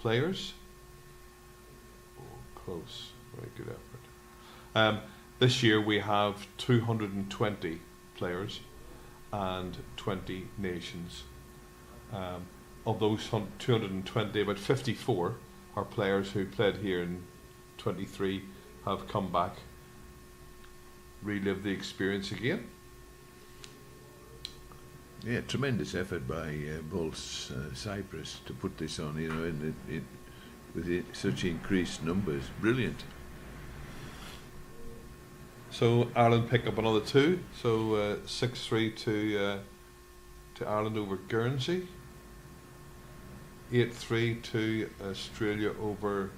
players. Oh, close. Very good effort. This year, we have 220 players and 20 nations. Of those 220, about 54 are players who played here in 23, have come back, relived the experience again. Yeah, tremendous effort by Bulls Cyprus to put this on, with such increased numbers. Brilliant. So Ireland pick up another 2, so 6-3 to Ireland over Guernsey. 8-3 to Australia over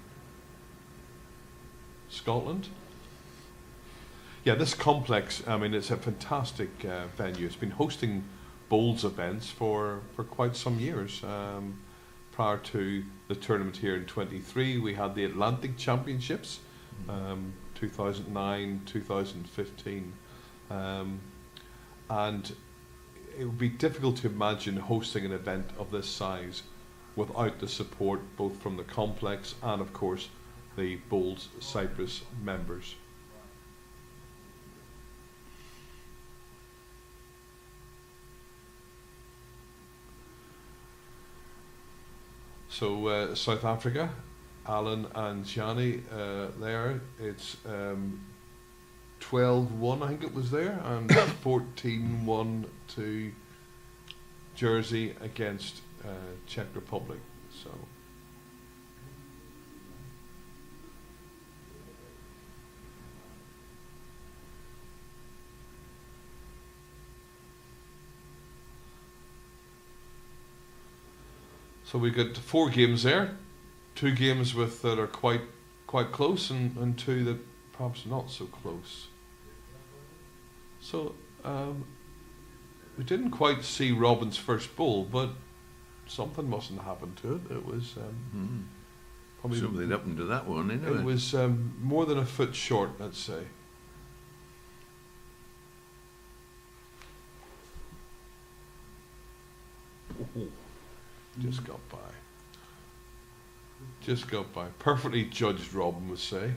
Scotland. Yeah, this complex, I mean, it's a fantastic venue. It's been hosting bowls events for quite some years. Prior to the tournament here in 23, we had the Atlantic Championships, 2009, 2015, and it would be difficult to imagine hosting an event of this size without the support both from the complex and of course the Bowls Cyprus members. So South Africa, Alan and Gianni there, it's 12-1 I think it was there, and 14-1 to Jersey against Czech Republic. So So we got 4 games there, 2 games with that are quite close, and 2 that perhaps not so close. So we didn't quite see Robin's first bowl, but something mustn't happen to it. It was probably Something happened to that one, anyway. it was more than a foot short, let's say. Oh, just got by. Just got by. Perfectly judged, Robin would say.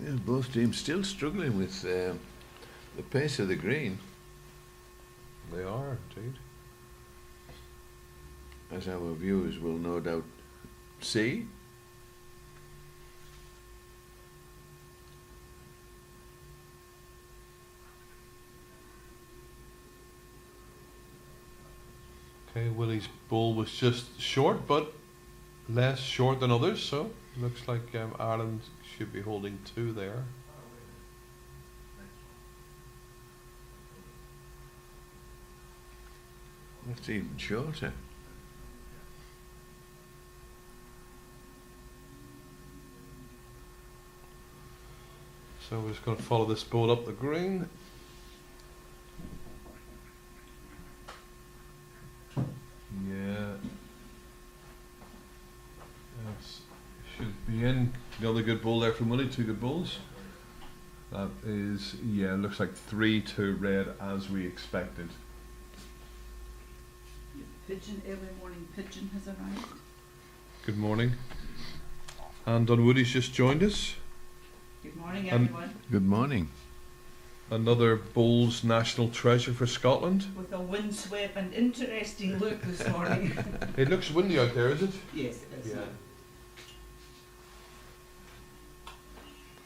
Yeah, both teams still struggling with the pace of the green, They are, indeed. as our viewers will no doubt see. Okay, Willie's ball was just short, but less short than others, so looks like Ireland should be holding 2 there. That's even shorter. So we're just going to follow this ball up the green. Yeah. Yes. Should be in. Another good ball there from Willie. 2 good balls. That is, yeah, looks like 3-2 red as we expected. Pigeon, early morning pigeon has arrived. Good morning. And Dunwoody's just joined us. Good morning, Um, everyone. Good morning. Another bowls national treasure for Scotland. With a windswept and interesting look this morning. It looks windy out there, is it? Yes, it is.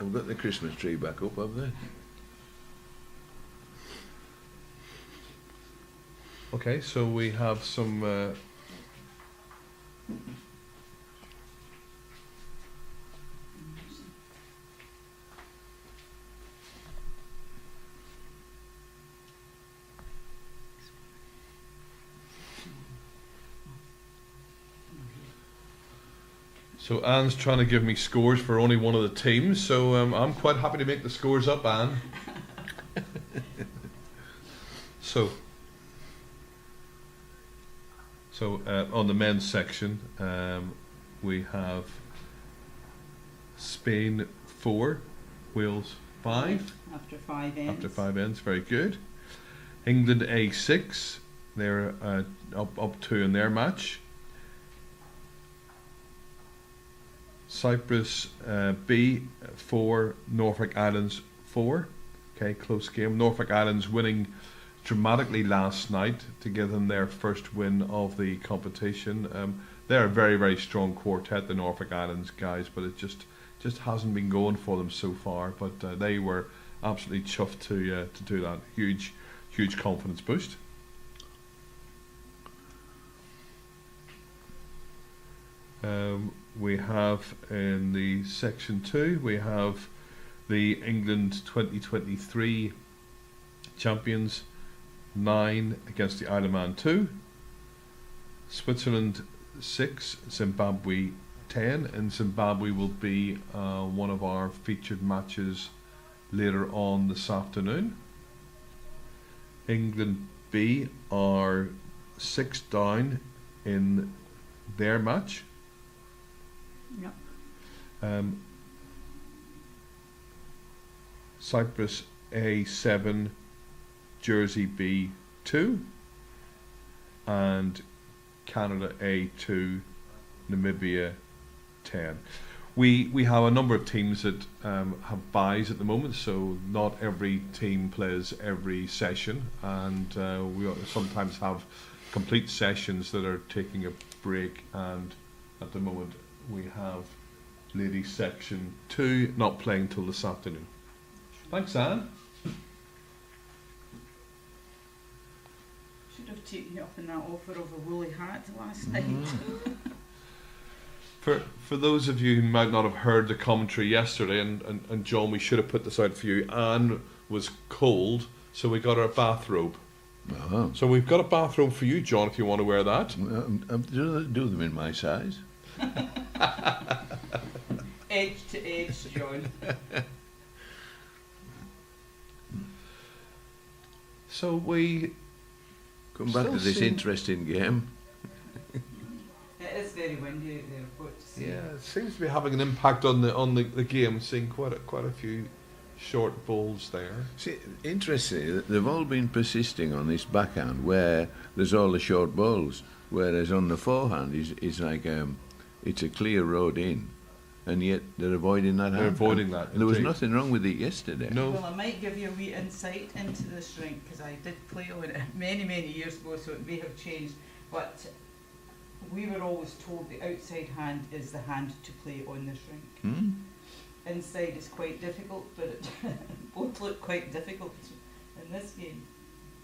I've got the Christmas tree back up, have they? Okay, so we have some so Anne's trying to give me scores for only one of the teams, so I'm quite happy to make the scores up, Anne. So on the men's section, we have Spain 4, Wales 5. After 5 ends. After 5 ends, very good. England A6, they're up 2 in their match. Cyprus B4, Norfolk Islands 4. Okay, close game. Norfolk Islands winning dramatically last night to give them their first win of the competition. They're a very, very strong quartet, the Norfolk Islands guys, but it just hasn't been going for them so far. But they were absolutely chuffed to do that. Huge confidence boost. We have in the section 2, we have the England 2023 champions 9 against the Isle of Man 2, Switzerland 6, Zimbabwe 10, and Zimbabwe will be one of our featured matches later on this afternoon. England B are 6 down in their match. Yep. Cyprus A7, Jersey B2, and Canada A2, Namibia 10. We have a number of teams that have buys at the moment, so not every team plays every session, and we sometimes have complete sessions that are taking a break, and at the moment we have ladies section 2 not playing till this afternoon. Thanks, Anne. Should have taken you up on that offer of a woolly hat last night. For those of you who might not have heard the commentary yesterday, and John, we should have put this out for you. Anne was cold, so we got her a bathrobe. Oh. So we've got a bathrobe for you, John, if you want to wear that. Do them in my size. Edge to edge, John. So we Come back to Still this seem- interesting game. It is very windy out there, I've got to say. Yeah, it seems to be having an impact on the game. Seeing quite a few short balls there. See, interestingly, they've all been persisting on this backhand where there's all the short balls, whereas on the forehand is like it's a clear road in, and yet they're avoiding that. They're hand. avoiding that. And there was indeed. nothing wrong with it yesterday. No. Well, I might give you a wee insight into this rink because I did play on it many, many years ago, so it may have changed. But we were always told the outside hand is the hand to play on this rink. Hmm? Inside is quite difficult, but it both look quite difficult in this game.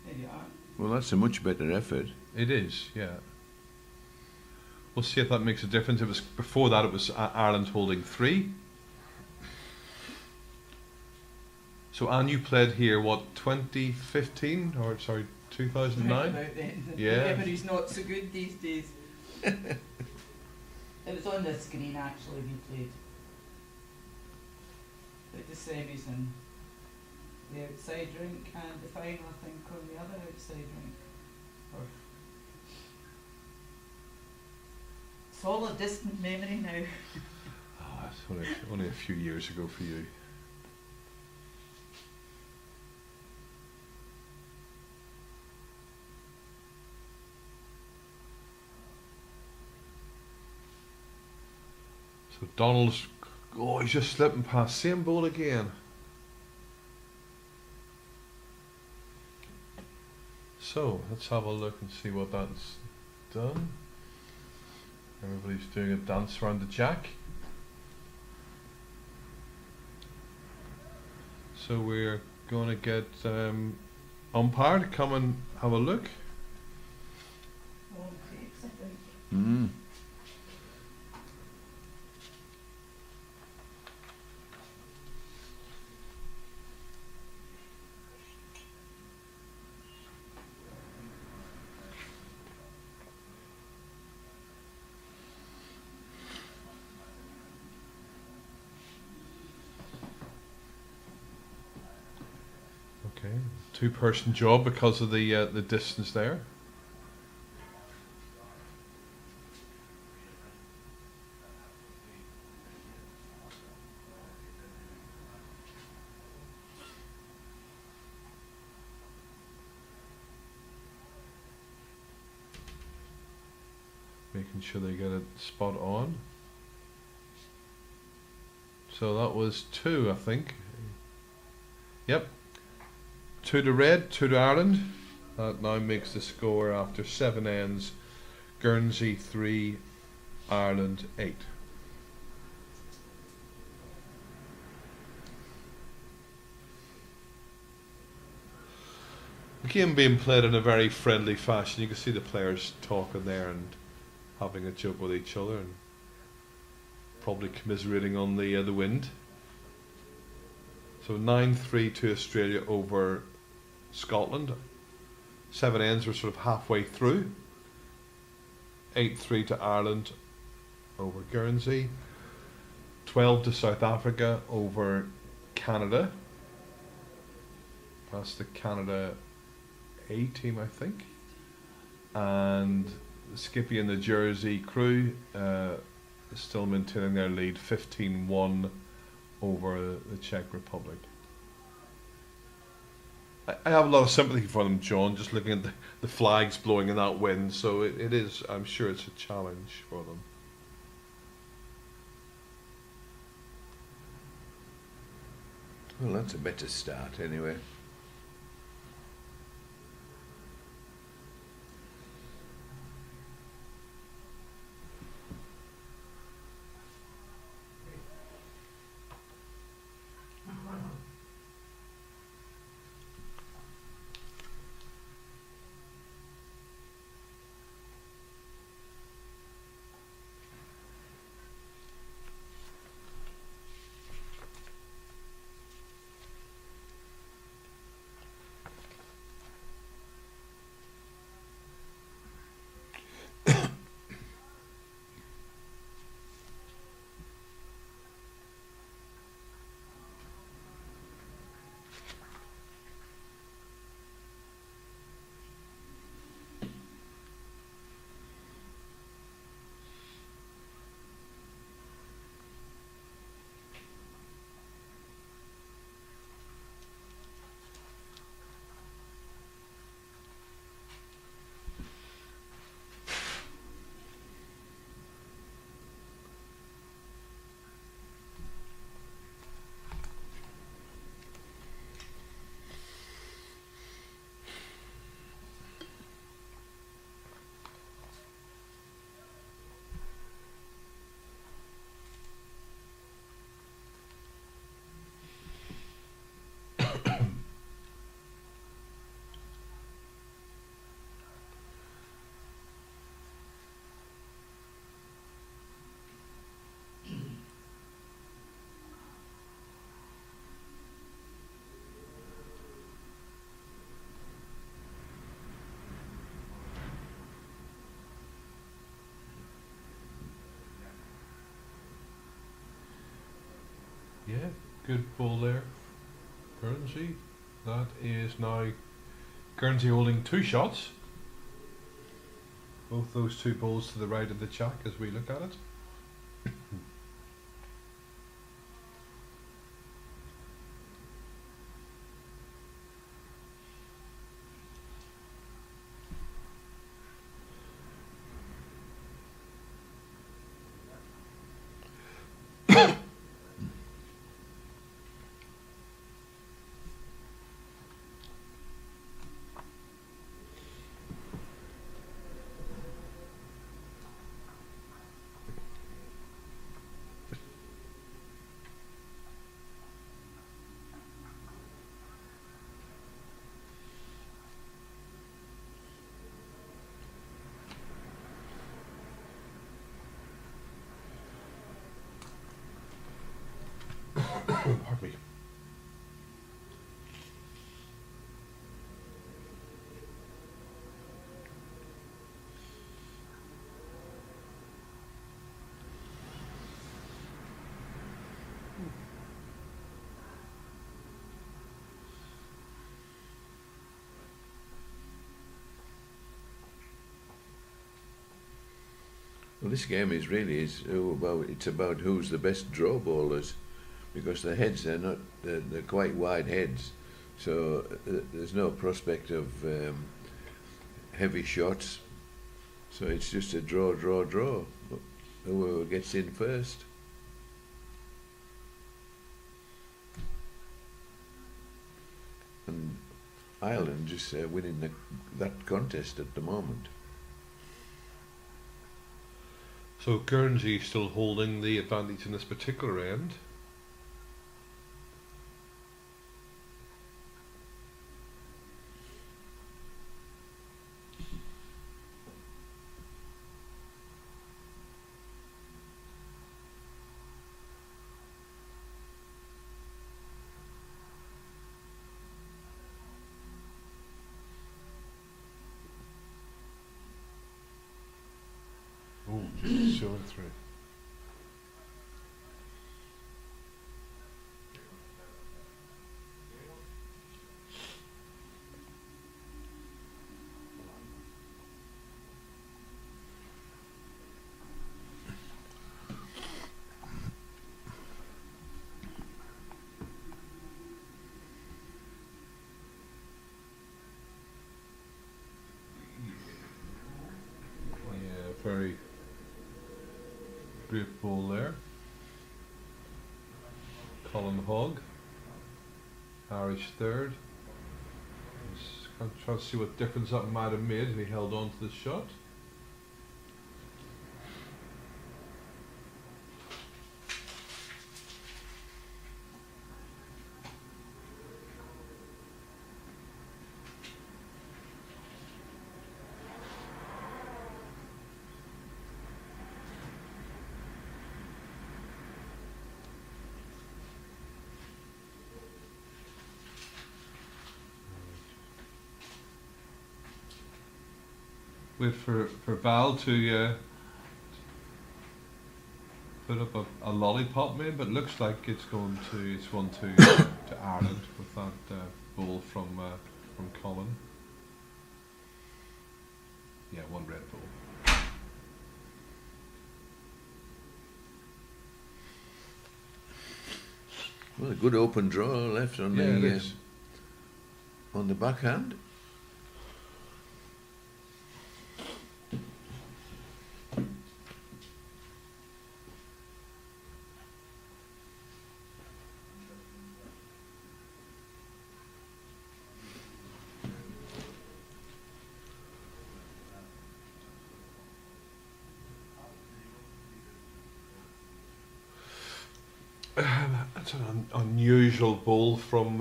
There you are. Well, that's a much better effort. It is, yeah. We'll see if that makes a difference. It was before that. It was Ireland holding 3. So Anne, you played here what 2015 or sorry 2009? Right about then. Yeah. The memory's not so good these days. It was on the screen actually. We played the semis and the outside rink and the final, I think, on the other outside rink. Or it's all a distant memory now. Oh, it's only a few years ago for you. So Donald's, he's just slipping past. Same ball again. So let's have a look and see what that's done. Everybody's doing a dance around the jack. So we're going to get umpire to come and have a look. Long tapes, I think. Hmm. Okay, two-person job because of the distance there. Making sure they get it spot on. So that was 2, I think. Yep. 2 to red, 2 to Ireland. That now makes the score after 7 ends. Guernsey 3, Ireland 8. The game being played in a very friendly fashion. You can see the players talking there and having a joke with each other and probably commiserating on the wind. So 9-3 to Australia over Scotland. 7 ends were sort of halfway through. 8-3 to Ireland over Guernsey. 12 to South Africa over Canada. That's the Canada A team, I think. And Skippy and the Jersey crew still maintaining their lead, 15-1 over the Czech Republic. I have a lot of sympathy for them, John, just looking at the flags blowing in that wind, so it is, I'm sure it's a challenge for them. Well, that's a better start anyway. Yeah, good ball there. Guernsey. That is now Guernsey holding 2 shots. Both those 2 balls to the right of the jack as we look at it. Pardon me. Well, this game is really it's about who's the best draw bowlers, because the heads they're quite wide heads, so there's no prospect of heavy shots. So it's just a draw. Whoever gets in first. And Ireland just winning that contest at the moment. So Guernsey still holding the advantage in this particular end. Oh, just showing through. Yeah, very great ball there. Colin Hogg, Irish third. Just trying to see what difference that might have made if he held on to the shot. Wait for Val to put up a lollipop maybe, but it looks like it's one to Ireland with that ball from Colin. Yeah, one red ball. Well, a good open draw left on the backhand. That's an unusual ball from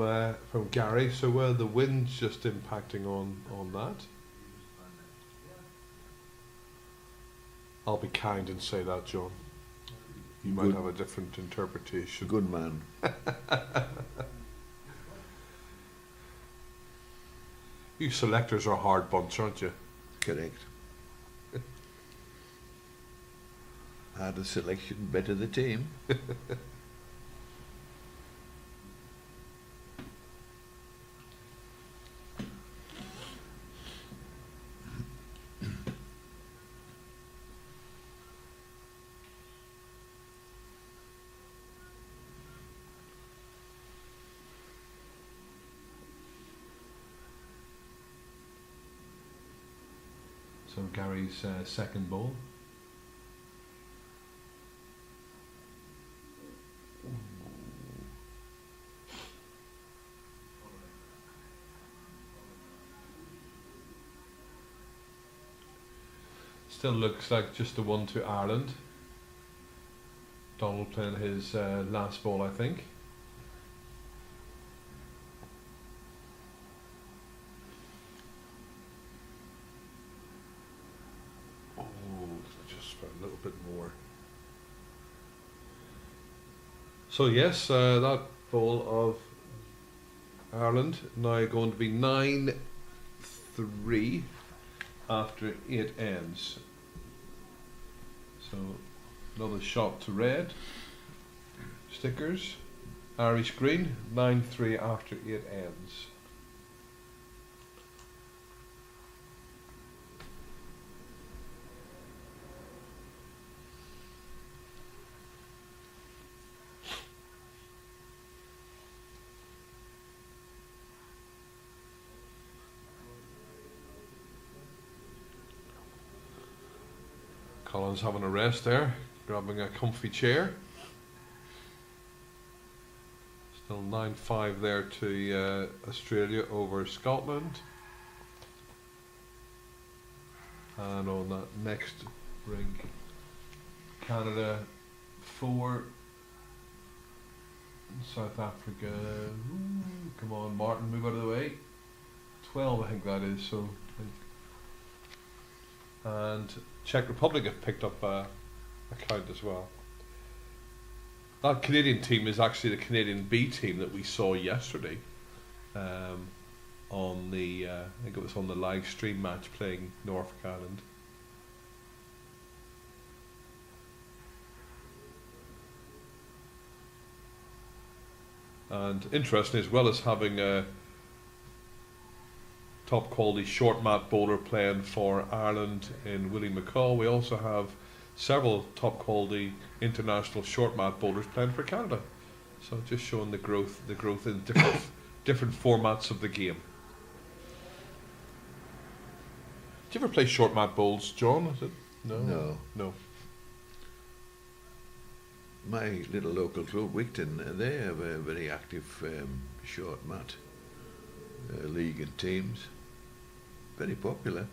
Gary. So the wind's just impacting on that. I'll be kind and say that, John. You might have a different interpretation. Good man. You selectors are a hard bunch, aren't you? Correct. Harder selection, better the team. So Gary's second ball. Still looks like just the one to Ireland. Donald playing his last ball, I think. Oh, just for a little bit more. So yes, that ball of Ireland now going to be 9-3 after 8 ends. So another shot to red. Stickers. Irish green. 9-3 after 8 ends. Colin's having a rest there, grabbing a comfy chair. Still 9-5 there to Australia over Scotland. And on that next ring, Canada 4, South Africa. Ooh, come on, Martin, move out of the way. 12, I think that is. So, and Czech Republic have picked up a count as well. That Canadian team is actually the Canadian B team that we saw yesterday on the I think it was on the live stream match playing Norfolk Island. And interesting, as well as having a top quality short mat bowler playing for Ireland in Willie McCall, we also have several top quality international short mat bowlers playing for Canada. So just showing the growth in different formats of the game. Do you ever play short mat bowls, John? Is it? No. No. My little local club, Wigton, they have a very active short mat league and teams. Very popular.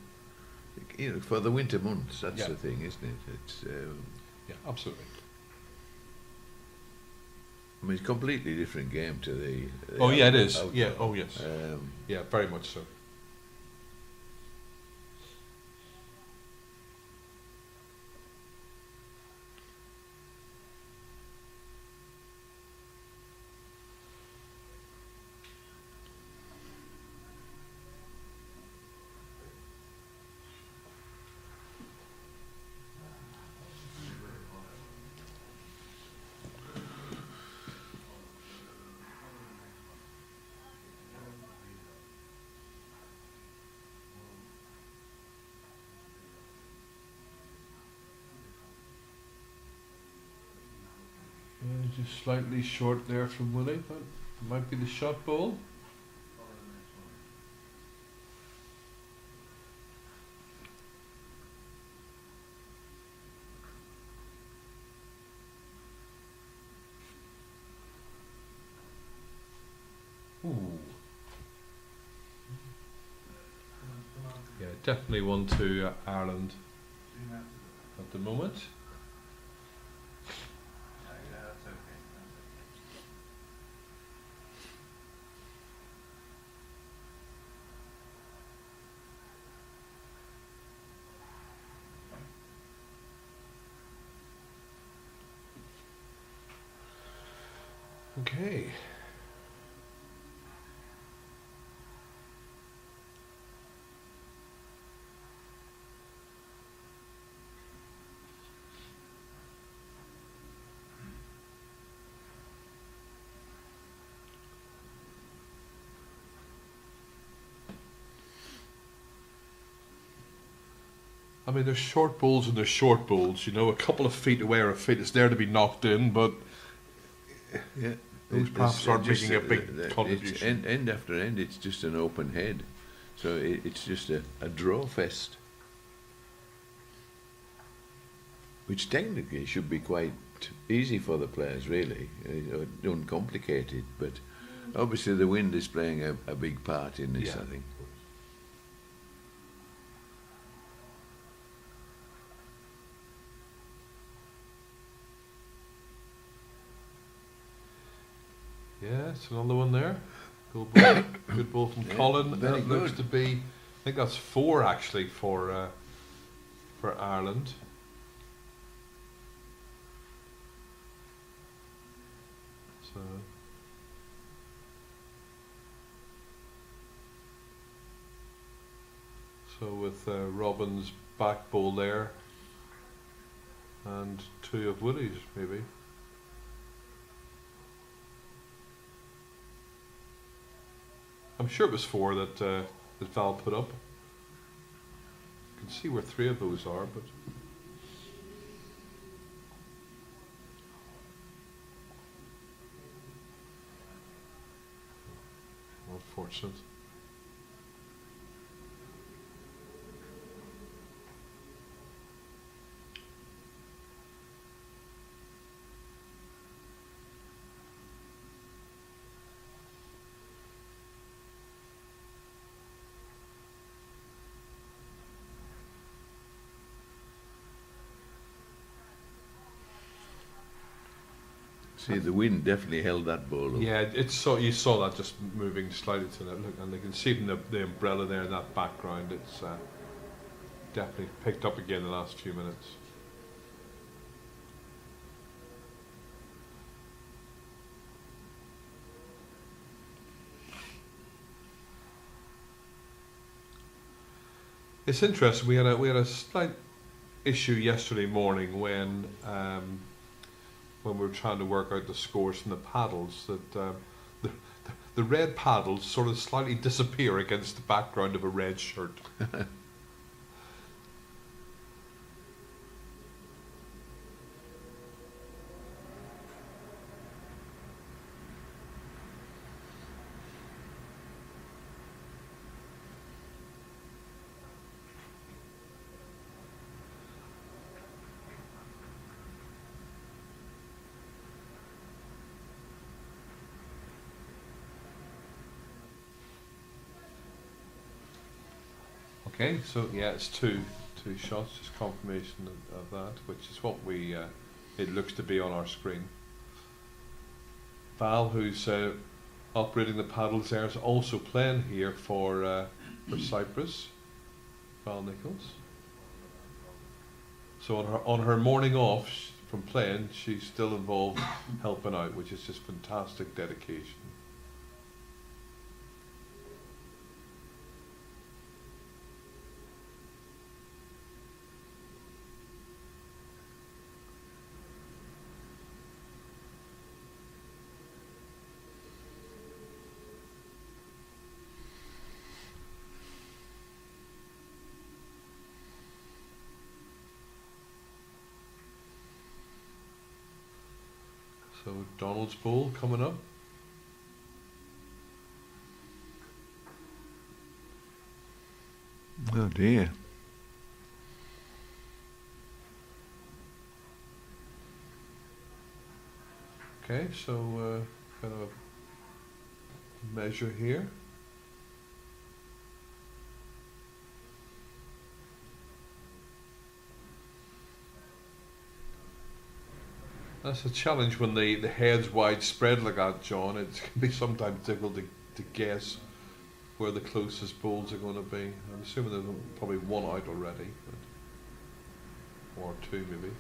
You know, for the winter months, that's the thing, isn't it? It's yeah, absolutely. I mean, it's a completely different game to the oh yeah, it is. outdoor. Yeah. Oh yes. Yeah, very much so. Just slightly short there from Willie, but it might be the shot ball. Ooh. Yeah, definitely one to Ireland at the moment. Okay. I mean, there's short bowls and there's short bowls. You know, a couple of feet away or a feet, it's there to be knocked in, but yeah, those perhaps aren't making a big contribution. End after end, it's just an open head. So it's just a draw fest. which technically should be quite easy for the players, really, uncomplicated. But obviously the wind is playing a big part in this, Yeah. I think. Yeah, it's another one there. Good ball, good ball from Yeah, Colin. very That looks good. to be, I think that's 4 actually for Ireland. So. So with Robin's back ball there, and 2 of Woody's maybe. I'm sure it was 4 that Val put up. You can see where 3 of those are, but unfortunate. See, the wind definitely held that ball up. Yeah, it's so you saw that just moving slightly to that look, and you can see from the umbrella there in that background. It's definitely picked up again the last few minutes. It's interesting. We had a slight issue yesterday morning when we were trying to work out the scores from the paddles, that the red paddles sort of slightly disappear against the background of a red shirt. Okay, so yeah, it's two shots, just confirmation of that, which is what we it looks to be on our screen. Val, who's operating the paddles there, is also playing here for Cyprus. Val Nichols. So on her morning off from playing, she's still involved helping out, which is just fantastic dedication. So Donald's ball coming up. Oh dear. Okay, so kind of a measure here. That's a challenge when the head's widespread like that, John. It can be sometimes difficult to guess where the closest balls are going to be. I'm assuming there's probably 1 out already, or 2 maybe.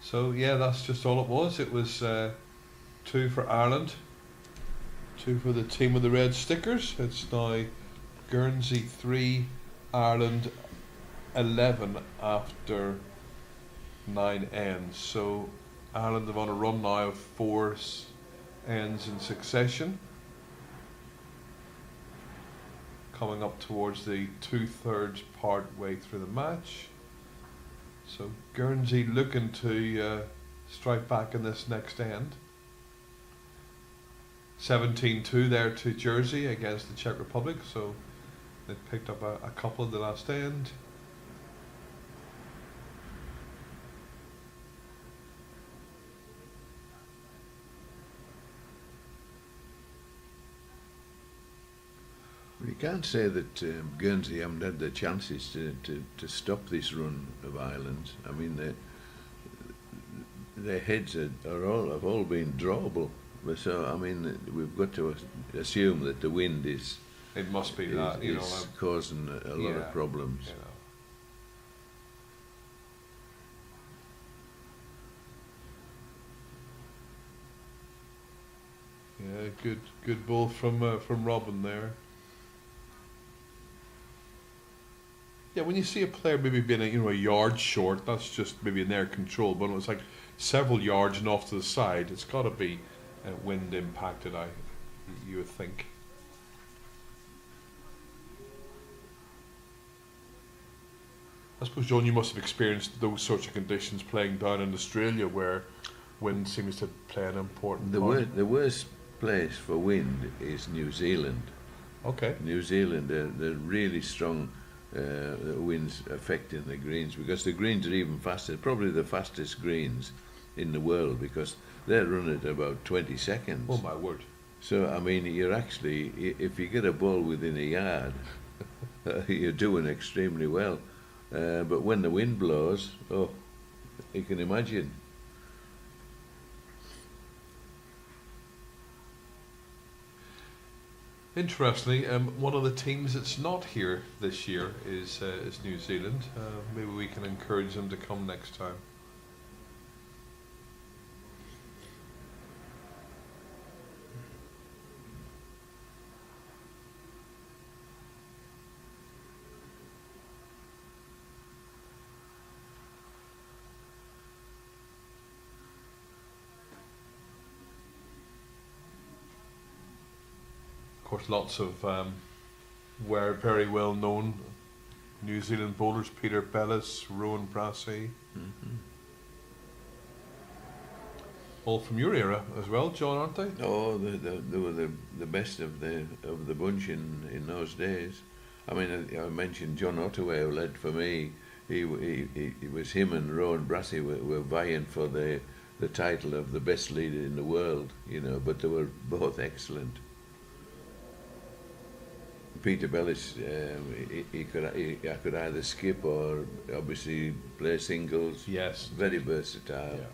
So yeah, that's just all it was. It was 2 for Ireland, 2 for the team with the red stickers. It's now Guernsey 3, Ireland 11 after 9 ends. So Ireland have on a run now of 4 ends in succession. coming up towards the 2/3 part way through the match. So Guernsey looking to strike back in this next end. 17-2 there to Jersey against the Czech Republic, so they picked up a couple in the last end. You can't say that Guernsey haven't had the chances to stop this run of islands. I mean, their heads have all been drawable. So I mean, we've got to assume that the wind is. It must be that, you know, causing a lot of problems. You know. Yeah, good ball from Robin there. Yeah, when you see a player maybe being a yard short, that's just maybe in their control. But when it's like several yards and off to the side, it's got to be wind impacted. You would think. I suppose, John, you must have experienced those sorts of conditions playing down in Australia, where wind seems to play an important part. The worst place for wind is New Zealand. Okay. New Zealand, they're really strong. Winds affecting the greens, because the greens are even faster, probably the fastest greens in the world, because they run at about 20 seconds. Oh my word. So I mean, you're actually, if you get a ball within a yard, you're doing extremely well. But when the wind blows, oh, you can imagine. Interestingly, one of the teams that's not here this year is New Zealand. Maybe we can encourage them to come next time. Of course, lots of were very well known New Zealand bowlers: Peter Bellis, Rowan Brassey, all from your era as well, John, aren't they? Oh, they were the best of the bunch in those days. I mean, I mentioned John Ottaway, who led for me. It was him and Rowan Brassey were vying for the title of the best leader in the world, you know. But they were both excellent. Peter Bellis, I could either skip or obviously play singles. Yes. Very versatile. Yeah.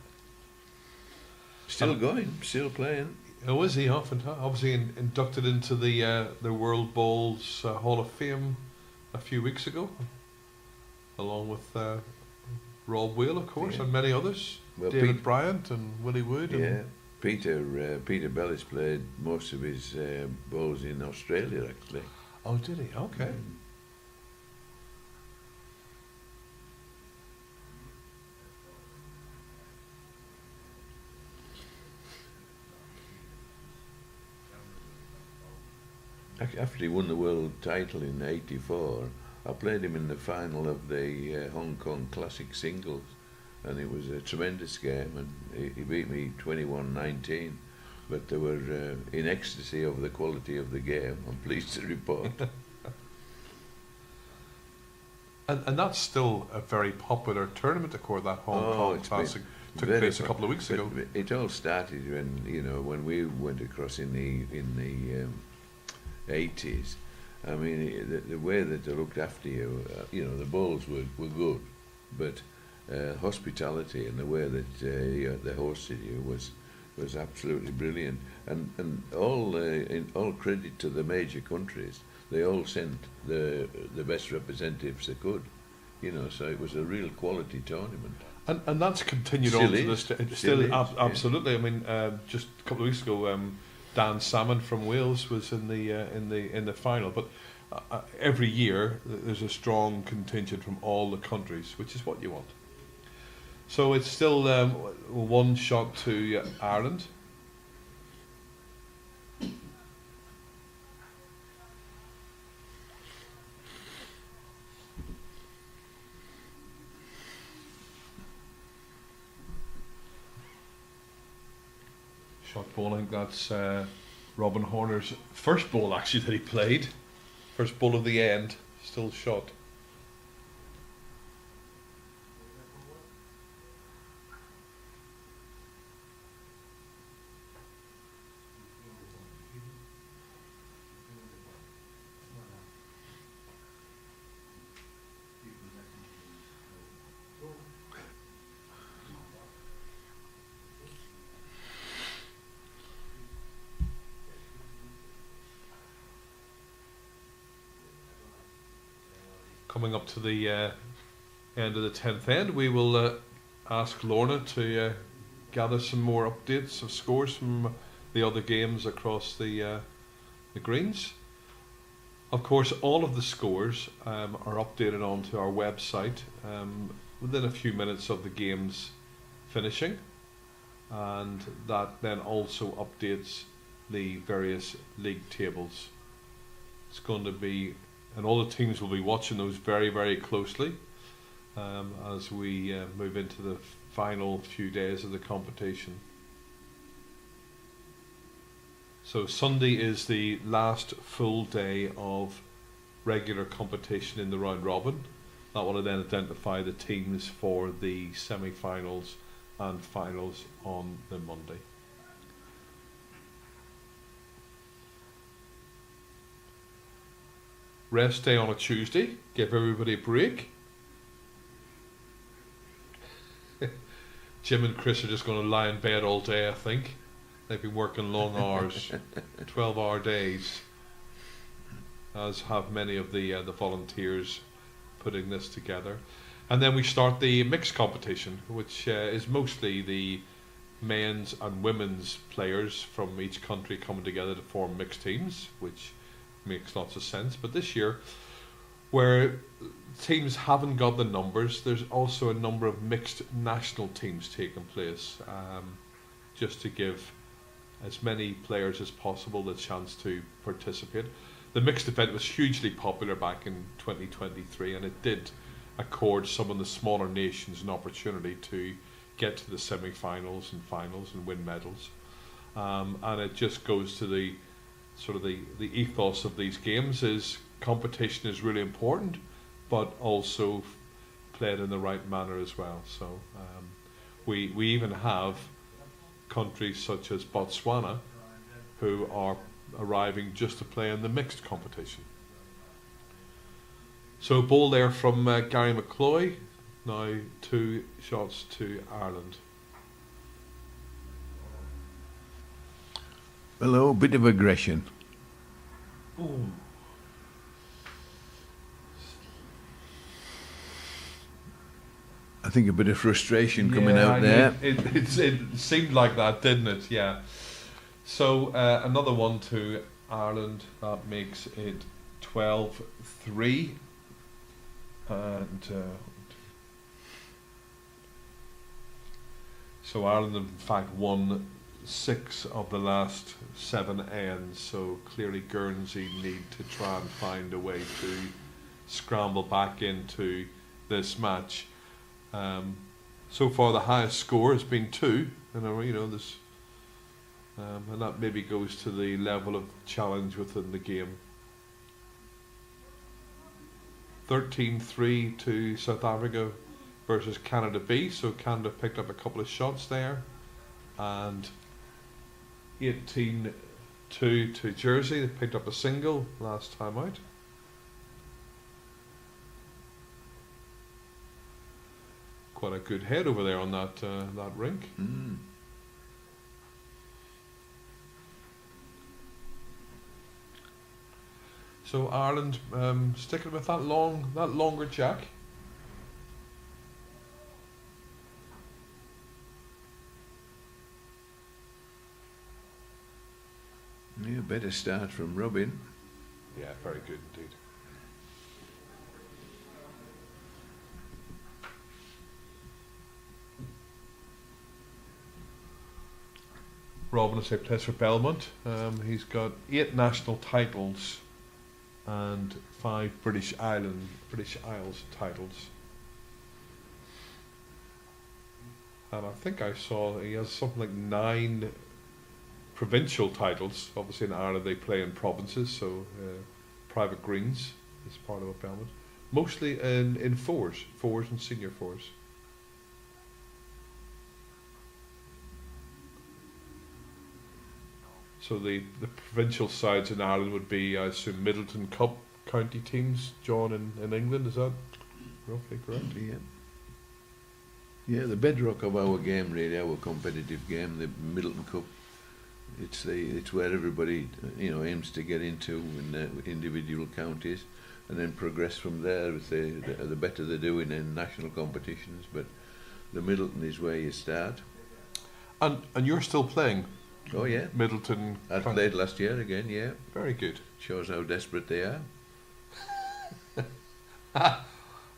Still going, still playing. Oh, is he? Obviously inducted into the World Bowls Hall of Fame a few weeks ago, along with Rob Whale, of course, and many others. Well, David Bryant and Willie Wood. Yeah. Peter Bellis played most of his bowls in Australia, actually. Oh, did he? Okay. After he won the world title in '84, I played him in the final of the Hong Kong Classic Singles, and it was a tremendous game, and he beat me 21-19. But they were in ecstasy over the quality of the game, I'm pleased to report. And that's still a very popular tournament, of course, that Hong Kong Classic took place a couple of weeks ago. It all started when we went across in the 80s. I mean, the way that they looked after you, the bowls were good, but hospitality and the way that they hosted you was absolutely brilliant. And all credit to the major countries. They all sent the best representatives they could, so it was a real quality tournament. And that's continued Still on to is. this. Still is, absolutely. Yeah. I mean, just a couple of weeks ago, Dan Salmon from Wales was in the final. But every year there's a strong contingent from all the countries, which is what you want. So it's still one shot to Ireland. Shot ball, I think that's Robin Horner's first ball actually that he played. First ball of the end, still shot. Coming up to the end of the 10th end, we will ask Lorna to gather some more updates of scores from the other games across the greens. Of course, all of the scores are updated onto our website within a few minutes of the games finishing, and that then also updates the various league tables. It's going to be, and all the teams will be watching those very, very closely as we move into the final few days of the competition. So Sunday is the last full day of regular competition in the round robin. That will then identify the teams for the semi-finals and finals on the Monday. Rest day on a Tuesday, give everybody a break. Jim and Chris are just going to lie in bed all day, I think. They've been working long hours, 12-hour days, as have many of the volunteers putting this together. And then we start the mixed competition, which is mostly the men's and women's players from each country coming together to form mixed teams, which makes lots of sense. But this year, where teams haven't got the numbers, there's also a number of mixed national teams taking place, just to give as many players as possible the chance to participate. The mixed event was hugely popular back in 2023, and it did accord some of the smaller nations an opportunity to get to the semi-finals and finals and win medals. And it just goes to the sort of the ethos of these games is competition is really important, but also played in the right manner as well. So we even have countries such as Botswana who are arriving just to play in the mixed competition. So a ball there from Gary McCloy, now 2 shots to Ireland. Hello, bit of aggression. Ooh. I think a bit of frustration coming out there. It seemed like that, didn't it? Yeah. So another one to Ireland. That makes it 12-3. And so Ireland, in fact, won 6 of the last 7 ends. So clearly Guernsey need to try and find a way to scramble back into this match. So far, the highest score has been 2, and this, and that maybe goes to the level of challenge within the game. 13-3 to South Africa versus Canada B. So Canada picked up a couple of shots there, and 18-2 to Jersey. They picked up a single last time out. Quite a good head over there on that rink. Mm. So Ireland sticking with that longer jack. Yeah, better start from Robin. Yeah, very good indeed. Robin, as I plays for Belmont. He's got 8 national titles and 5 British Isles titles. And I think I saw he has something like 9 provincial titles. Obviously in Ireland they play in provinces, so private greens is part of a helmet. Mostly in fours and senior fours. So the provincial sides in Ireland would be, I assume, Middleton Cup county teams, John, in England. Is that roughly correct? Yeah. Yeah, the bedrock of our game, really, our competitive game, the Middleton Cup. It's where everybody aims to get into in the individual counties, and then progress from there with the better they're doing in national competitions. But the Middleton is where you start. And you're still playing? Oh yeah, Middleton. I played last year again. Yeah, very good. Shows how desperate they are.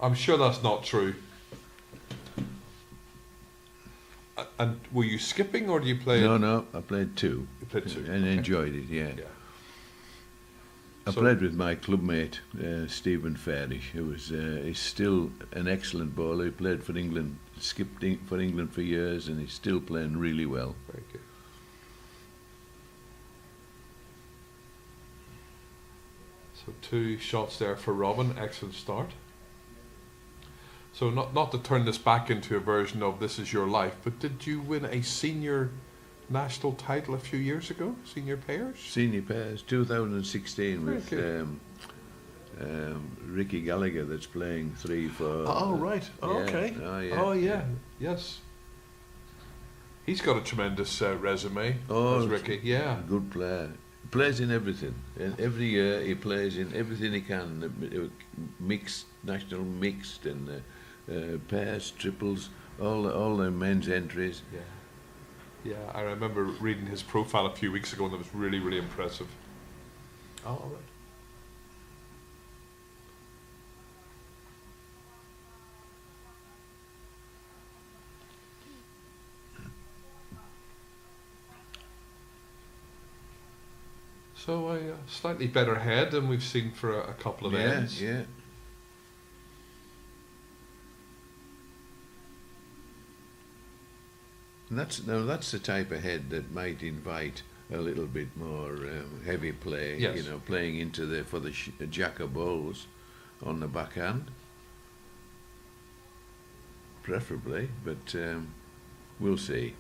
I'm sure that's not true. And were you skipping, or do you play? No, I played two. You played two and enjoyed it. Yeah. I played with my clubmate Stephen Fairish, who is still an excellent bowler. He played for England, skipped for England for years, and he's still playing really well. Very good. So 2 shots there for Robin. Excellent start. So not to turn this back into a version of This Is Your Life, but did you win a senior national title a few years ago? Senior pairs? Senior pairs, 2016 with Ricky Gallagher, that's playing 3 for... Oh, right. Oh, yeah. okay. Oh, yeah. Oh, yeah. Yes. He's got a tremendous resume, as Ricky. Yeah. Good player. Plays in everything. And every year he plays in everything he can. Mixed, national mixed, and pairs, triples, all the men's entries. Yeah. Yeah, I remember reading his profile a few weeks ago, and it was really, really impressive. Oh, all right. So a slightly better head than we've seen for a couple of ends. Yeah. And that's the type of head that might invite a little bit more heavy play. Yes. Playing into for the jack of balls on the backhand, preferably. But we'll see.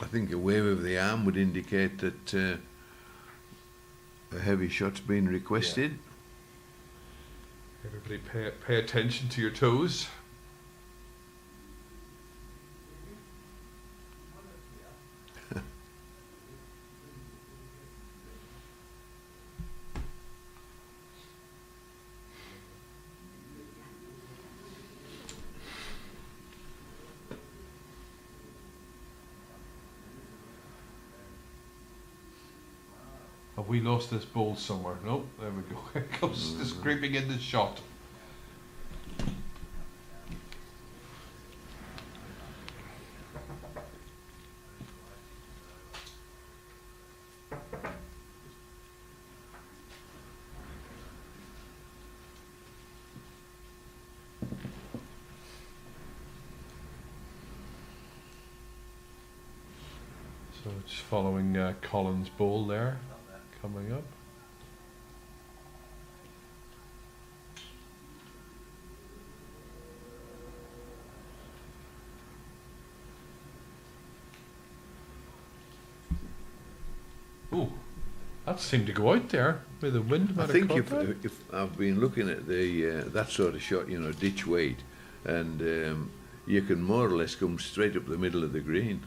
I think a wave of the arm would indicate that a heavy shot's been requested. Yeah. Everybody pay attention to your toes. Have we lost this ball somewhere? Nope, there we go. Here comes this creeping in the shot. So just following Colin's ball there. Coming up. Ooh, that seemed to go out there with the wind. I think if I've been looking at the that sort of shot, ditch weight, and you can more or less come straight up the middle of the green.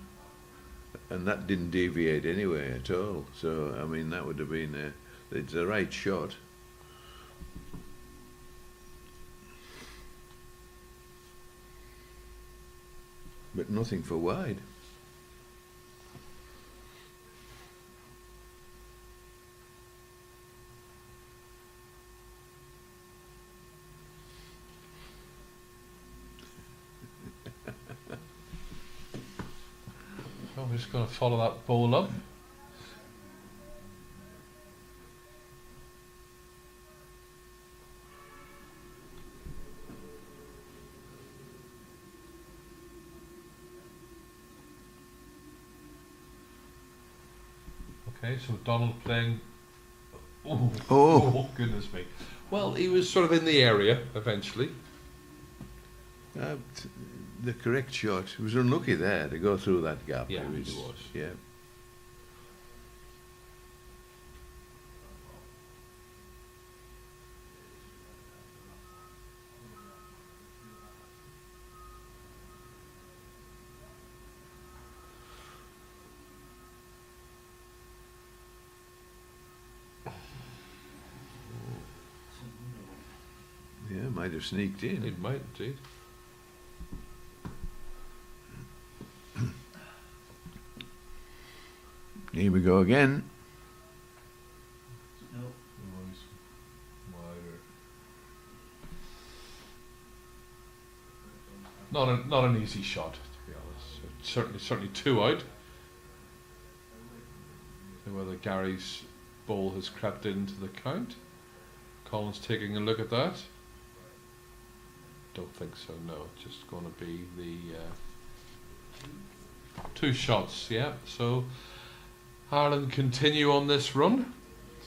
And that didn't deviate anyway at all. So, I mean, that would have been it's the right shot. But nothing for wide. So we're just going to follow that ball up. Okay, so Donald playing. Oh, goodness me. Well, he was sort of in the area eventually. The correct shot. He was unlucky there to go through that gap. Yeah, he was. Yeah. Yeah, might have sneaked in. It might indeed. Here we go again. No. Not an easy shot, to be honest. Certainly two out. So whether Gary's ball has crept into the count. Colin's taking a look at that. Don't think so. No, it's just going to be the two shots. Yeah. So Ireland continue on this run.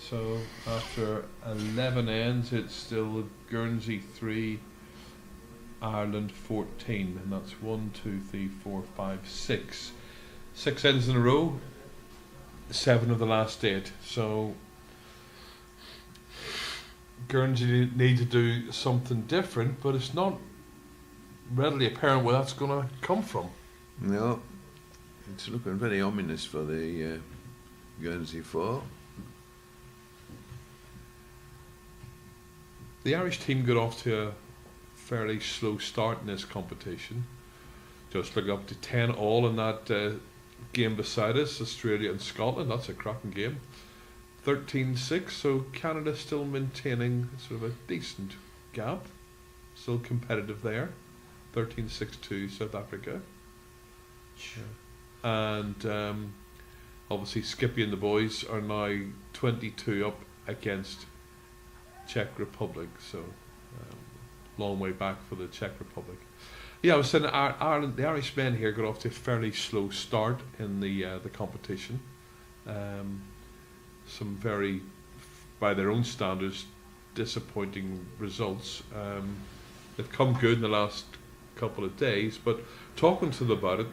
So after 11 ends, it's still Guernsey 3, Ireland 14, and that's 1, 2, 3, 4, 5, 6. 6 ends in a row, 7 of the last 8. So Guernsey need to do something different, but it's not readily apparent where that's going to come from. No, it's looking very ominous for the Guernsey 4. The Irish team got off to a fairly slow start in this competition. Just looking up to 10 all in that game beside us, Australia and Scotland. That's a cracking game. 13-6, so Canada still maintaining sort of a decent gap. Still competitive there. 13-6 to South Africa. And obviously Skippy and the boys are now 22 up against Czech Republic, so long way back for the Czech Republic. Yeah, I was saying Ireland, the Irish men here got off to a fairly slow start in the competition. Some very, by their own standards, disappointing results. They've come good in the last couple of days, but talking to them about it,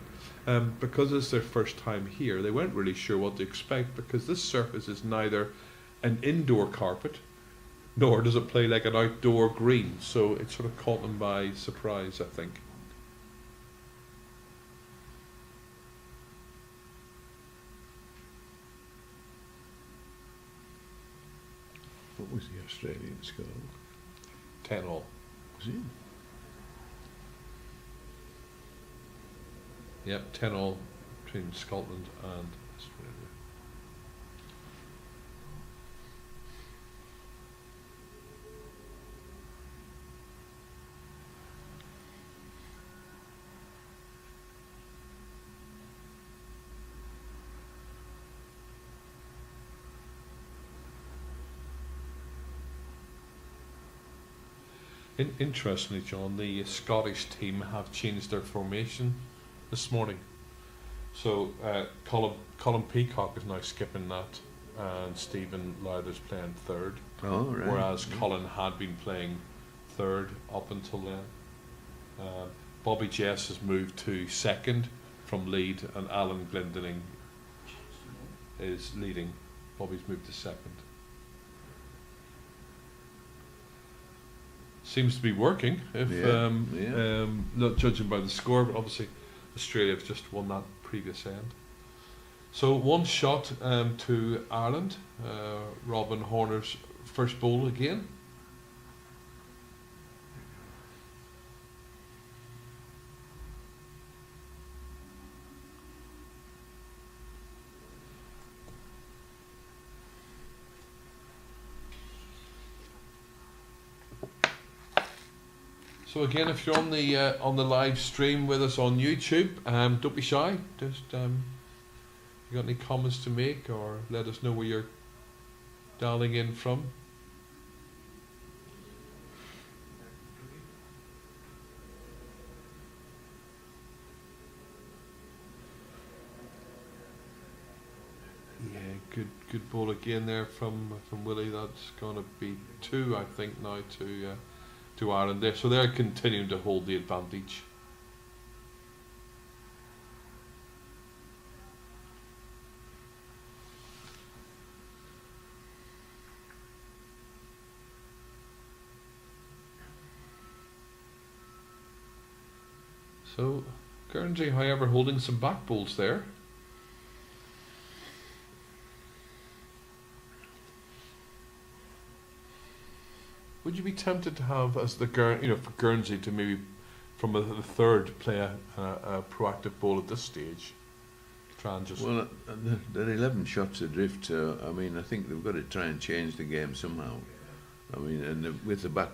because it's their first time here, they weren't really sure what to expect, because this surface is neither an indoor carpet nor does it play like an outdoor green, so it sort of caught them by surprise, I think. What was the Australian score? 10 all. Was it? Yep, 10 all between Scotland and Australia. Interestingly, John, the Scottish team have changed their formation this morning. So Colin Peacock is now skipping that, and Stephen Lowther's playing third. Oh, right. Whereas Colin had been playing third up until then. Bobby Jess has moved to second from lead, and Alan Glendinning is leading. Bobby's moved to second. Seems to be working, if not judging by the score, but obviously Australia have just won that previous end. So one shot to Ireland. Robin Horner's first ball again. So again, if you're on the live stream with us on YouTube, don't be shy. Just You got any comments to make, or let us know where you're dialing in from? Yeah, good ball again there from Willie. That's going to be 2, I think, now to Ireland there. So they're continuing to hold the advantage. So Guernsey, however, holding some back balls there. Would you be tempted to have, as the for Guernsey to maybe from the third play a proactive ball at this stage? Try and just they're 11 shots adrift. So I mean, I think they've got to try and change the game somehow. I mean, and with the back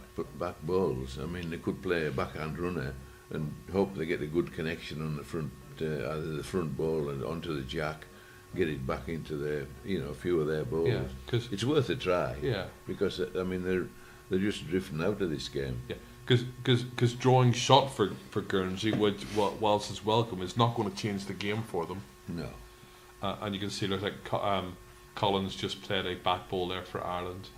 balls, I mean, they could play a backhand runner and hope they get a good connection on the front, either the front ball and onto the jack, get it back into their, a few of their balls. Yeah, because it's worth a try. Yeah, because I mean they're just drifting out of this game. Yeah, because drawing shot for Guernsey, whilst it's welcome, is not going to change the game for them. No. And you can see like Collins just played a back ball there for Ireland.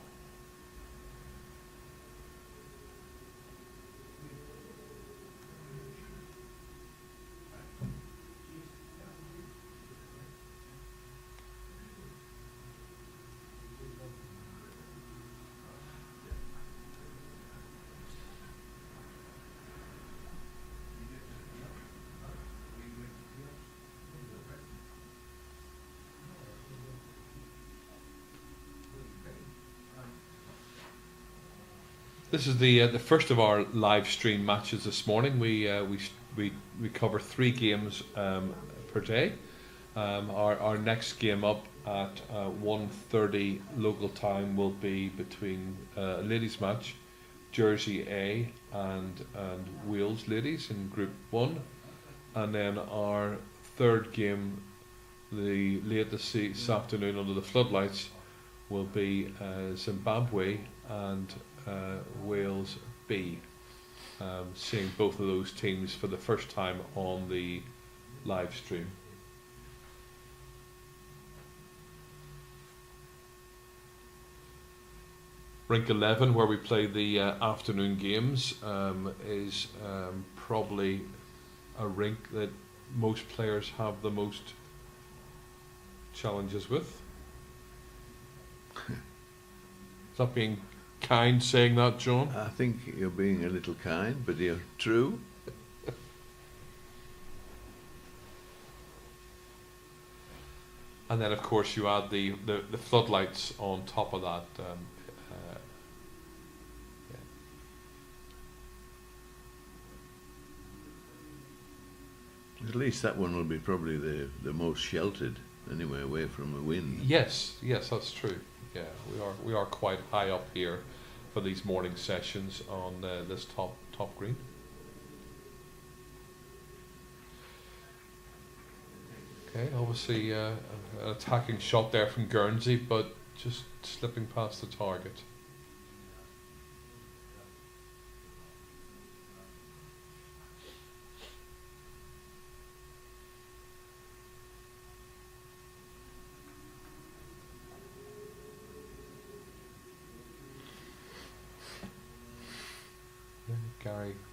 This is the first of our live stream matches this morning. We cover 3 games per day. Our next game up at 1:30 local time will be between a ladies match, Jersey A and Wales ladies in Group 1, and then our third game, late this afternoon under the floodlights, will be Zimbabwe and Wales B, seeing both of those teams for the first time on the live stream. Rink 11, where we play the afternoon games, is probably a rink that most players have the most challenges with. Is that being kind saying that, John? I think you're being a little kind, but you're true. And then, of course, you add the floodlights on top of that. At least that one will be probably the most sheltered, anyway, away from the wind. Yes, that's true. Yeah, we are quite high up here for these morning sessions on this top green. Okay, obviously an attacking shot there from Guernsey, but just slipping past the target.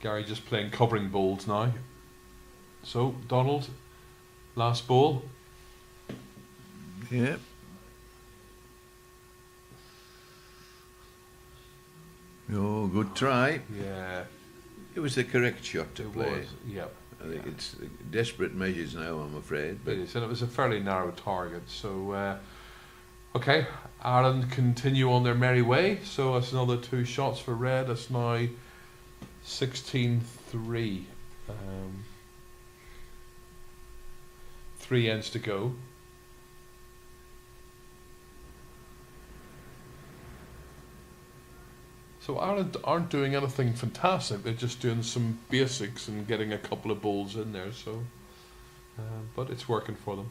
Gary just playing covering balls now. So, Donald, last ball. Yeah. Oh, good try. Yeah. It was the correct shot to play. Was, yep. I think it's desperate measures now, I'm afraid. But it is, and it was a fairly narrow target. So, okay, Ireland continue on their merry way. So that's another 2 shots for red. It's now 16-3. 3 ends to go. So Ireland aren't doing anything fantastic. They're just doing some basics and getting a couple of balls in there. So, but it's working for them.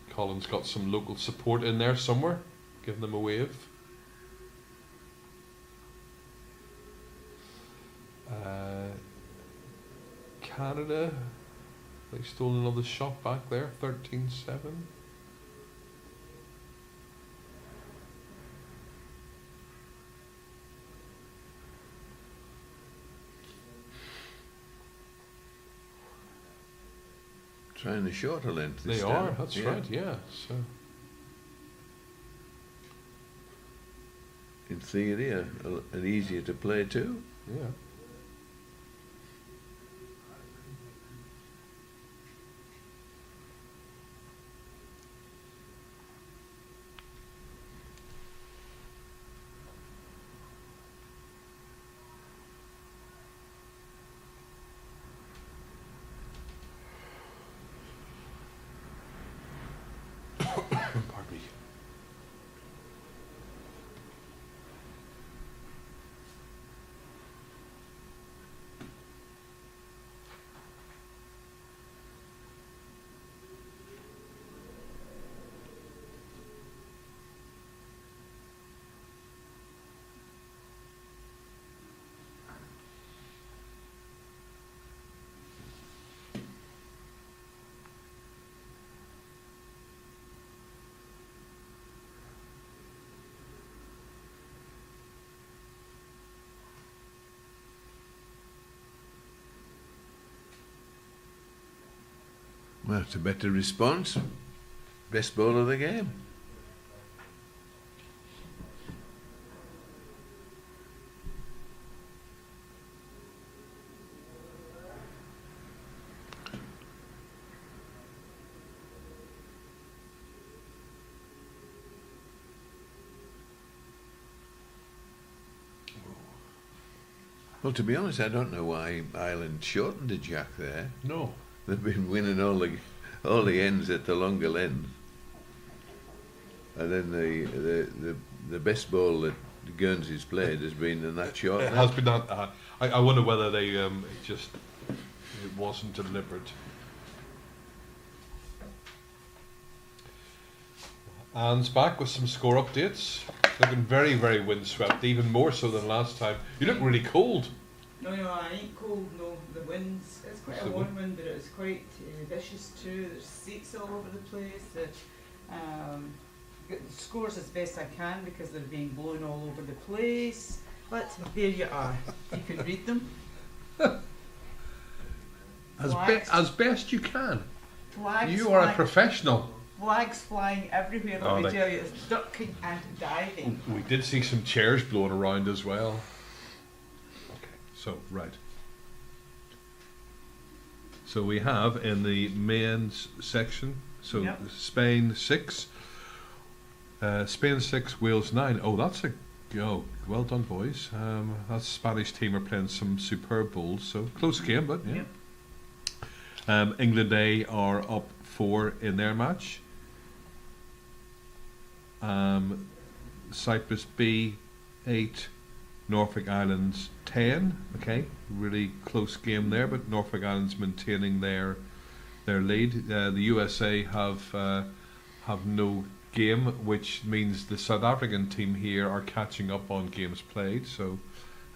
Colin's got some local support in there somewhere, giving them a wave. Canada, they stole another shot back there, 13-7. Trying the shorter length this They time. are, that's right, yeah. So In theory, and easier to play too. yeah. Pardon me. Well, it's a better response. Best ball of the game. Well, to be honest, I don't know why Ireland shortened the jack there. No. They've been winning all the ends at the longer end, and then the best ball that Guernsey's played has been in that short. It has been that. I wonder whether they it wasn't deliberate. Anne's back with some score updates. Looking very, very windswept, even more so than last time. You look really cold. No, I ain't cold, no. The wind's, it's quite a warm wind, but it's quite vicious too. There's seats all over the place. Get the scores as best I can because they're being blown all over the place. But there you are. You can read them. As best you can. Flags You are a flying, professional. flags flying everywhere, let me tell you. It's ducking and diving. We did see some chairs blowing around as well. Okay, so, right. So we have in the men's section, so Yep. Spain 6, Wales 9. Oh, that's a go. Well done, boys. That Spanish team are playing some superb bowls, so close game, but yeah. Yep. England A are up 4 in their match. Cyprus B 8, Norfolk Islands 10. Okay, really close game there, but Norfolk Islands maintaining their lead. The USA have no game, which means the South African team here are catching up on games played. So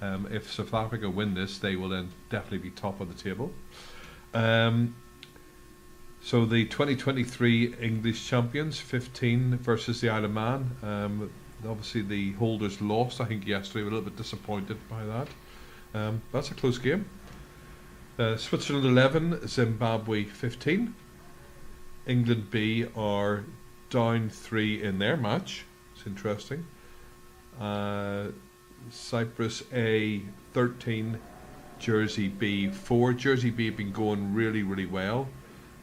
if South Africa win this, they will then definitely be top of the table. So the 2023 English champions, 15 versus the Isle of Man. Obviously the holders lost, I think, yesterday. We're a little bit disappointed by that. That's a close game. Switzerland 11, Zimbabwe 15. England B are down 3 in their match. It's interesting. Cyprus A 13, Jersey B 4. Jersey B have been going really, really well.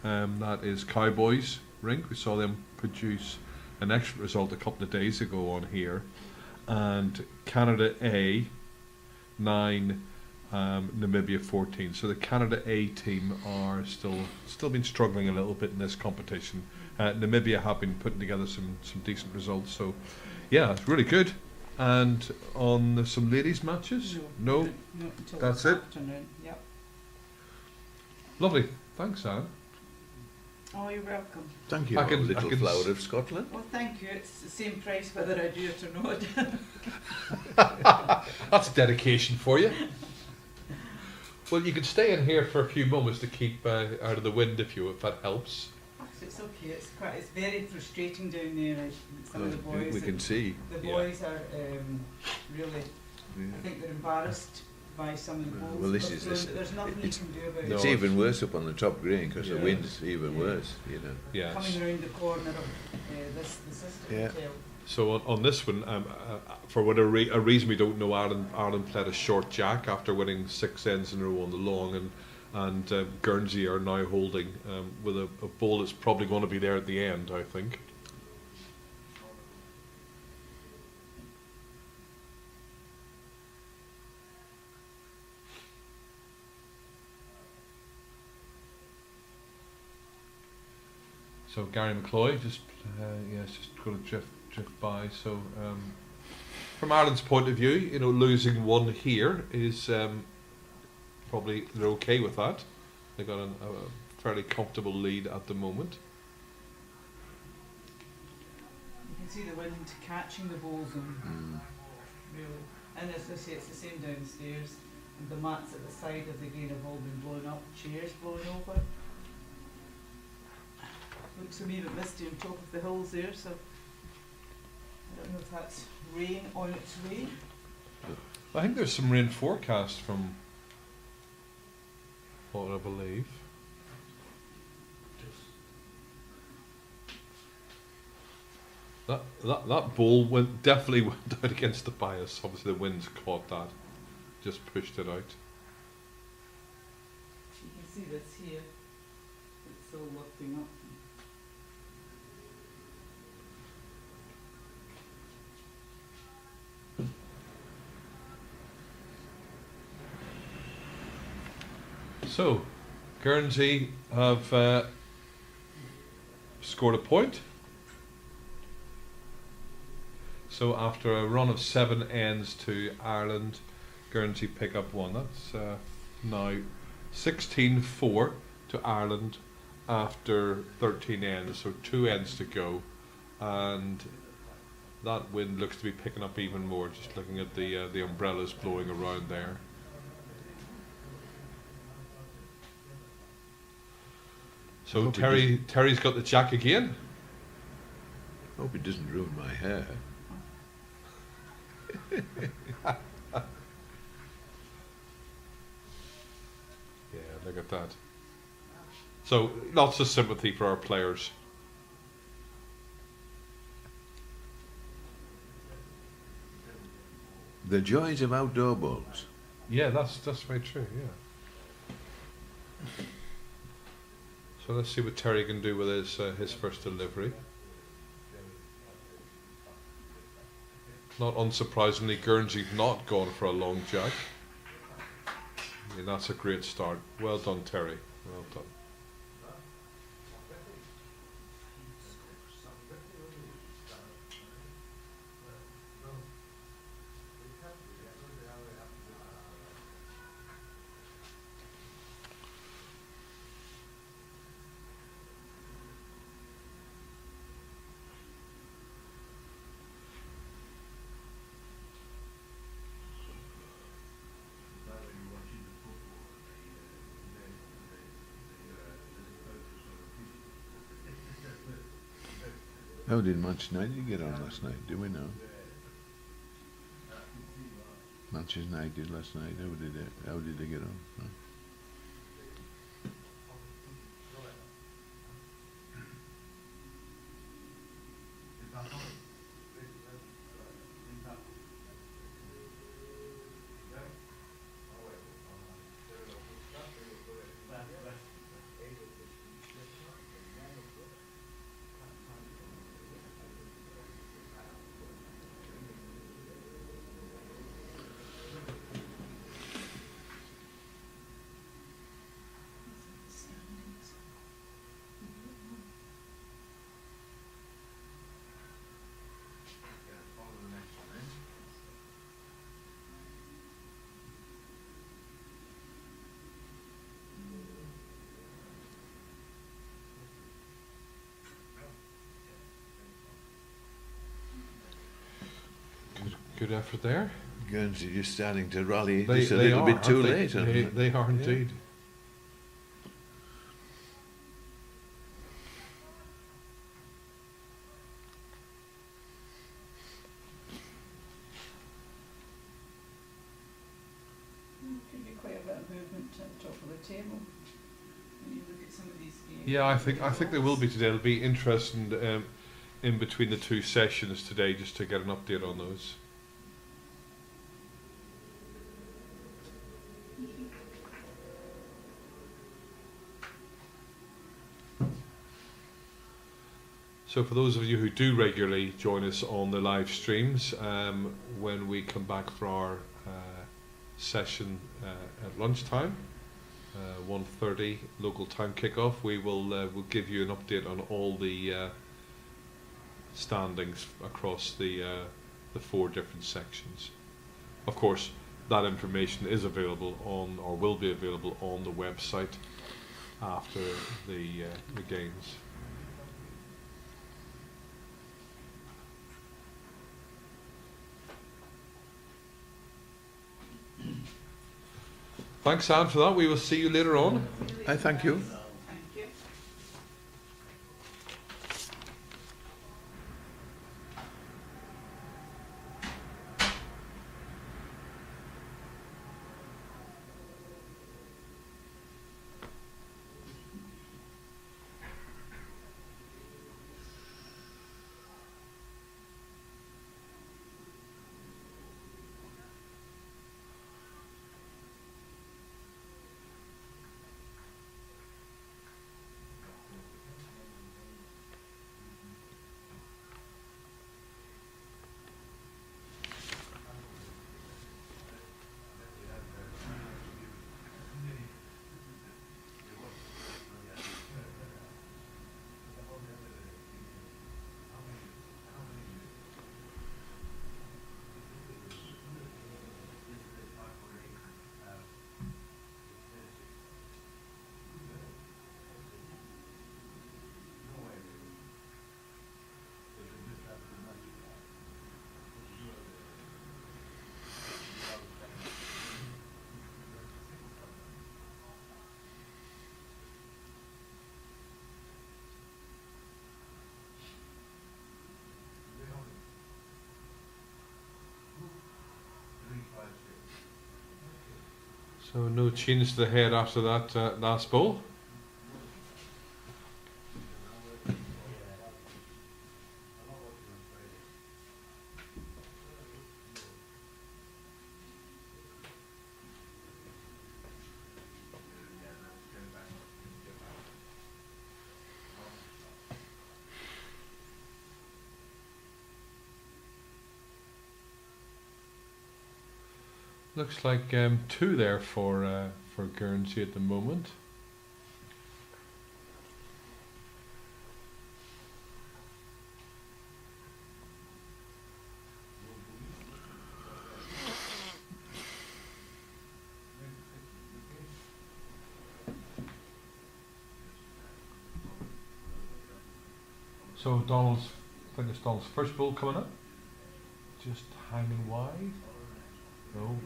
That is Cowboys Rink. We saw them produce an excellent result a couple of days ago on here. And Canada A 9, Namibia 14. So the Canada A team are still been struggling a little bit in this competition. Namibia have been putting together some decent results. So yeah, it's really good. And on some ladies matches? No, until that's this it. afternoon. Yep. Lovely. Thanks, Anne. Oh, you're welcome. Thank you, I can- little I can flower s- of Scotland. Well, thank you. It's the same price whether I do it or not. That's dedication for you. Well, you can stay in here for a few moments to keep out of the wind if that helps. It's okay. It's very frustrating down there. Some of the boys. We can see. The Yeah. boys are really. Yeah. I think they're embarrassed by some of the balls. Well, this that is they're this. thrown, but there's nothing you It's, can do about No, it's it. even worse up on the top green because Yeah. the wind's even Yeah. worse. You know. Yes. Coming around the corner of the sister Yeah. hotel. So on this one, for whatever a reason we don't know, Ireland played a short jack after winning 6 ends in a row on the long, and Guernsey are now holding with a ball that's probably going to be there at the end, I think. So Gary McCloy just just going to drift by. So from Ireland's point of view, losing one here is probably they're okay with that. They got a fairly comfortable lead at the moment. You can see the wind catching the balls and really. And as I say, it's the same downstairs. And the mats at the side of the green have all been blown up, chairs blown over. Looks a wee bit misty on top of the hills there, so I don't know if that's rain on its way. I think there's some rain forecast from what I believe. That ball definitely went out against the bias. Obviously the wind's caught that, just pushed it out. You can see this here. It's still lifting up. So, Guernsey have scored a point. So after a run of 7 ends to Ireland, Guernsey pick up one. That's now 16-4 to Ireland after 13 ends. So 2 ends to go, and that wind looks to be picking up even more. Just looking at the umbrellas blowing around there. So Hope it Terry's got the jack again. Hope it doesn't ruin my hair. Yeah, look at that. So lots of sympathy for our players. The joys of outdoor bowls. Yeah, that's very true. Yeah. So let's see what Terry can do with his first delivery. Not unsurprisingly, Guernsey's not gone for a long jack. Yeah, that's a great start. Well done, Terry. Well done. How did Manchester United get on last night? Do we know? Manchester United last night. How did they get on? No? Good effort there. Guernsey just starting to rally They, just a they little are, bit too aren't they? late. They are indeed. Could be quite a bit of movement at the top of the table when you look at some of these games. Yeah, I think there will be today. It'll be interesting in between the two sessions today, just to get an update on those. So for those of you who do regularly join us on the live streams, when we come back for our session at lunchtime, 1:30 local time kickoff, we'll give you an update on all the standings across the 4 different sections. Of course, that information is available on, or will be available on, the website after the games. Thanks, Anne, for that. We will see you later on. I thank you. Thank you. So no change to the head after that last ball. Looks like 2 there for Guernsey at the moment. So Donald's first ball coming up. Just hanging wide. No.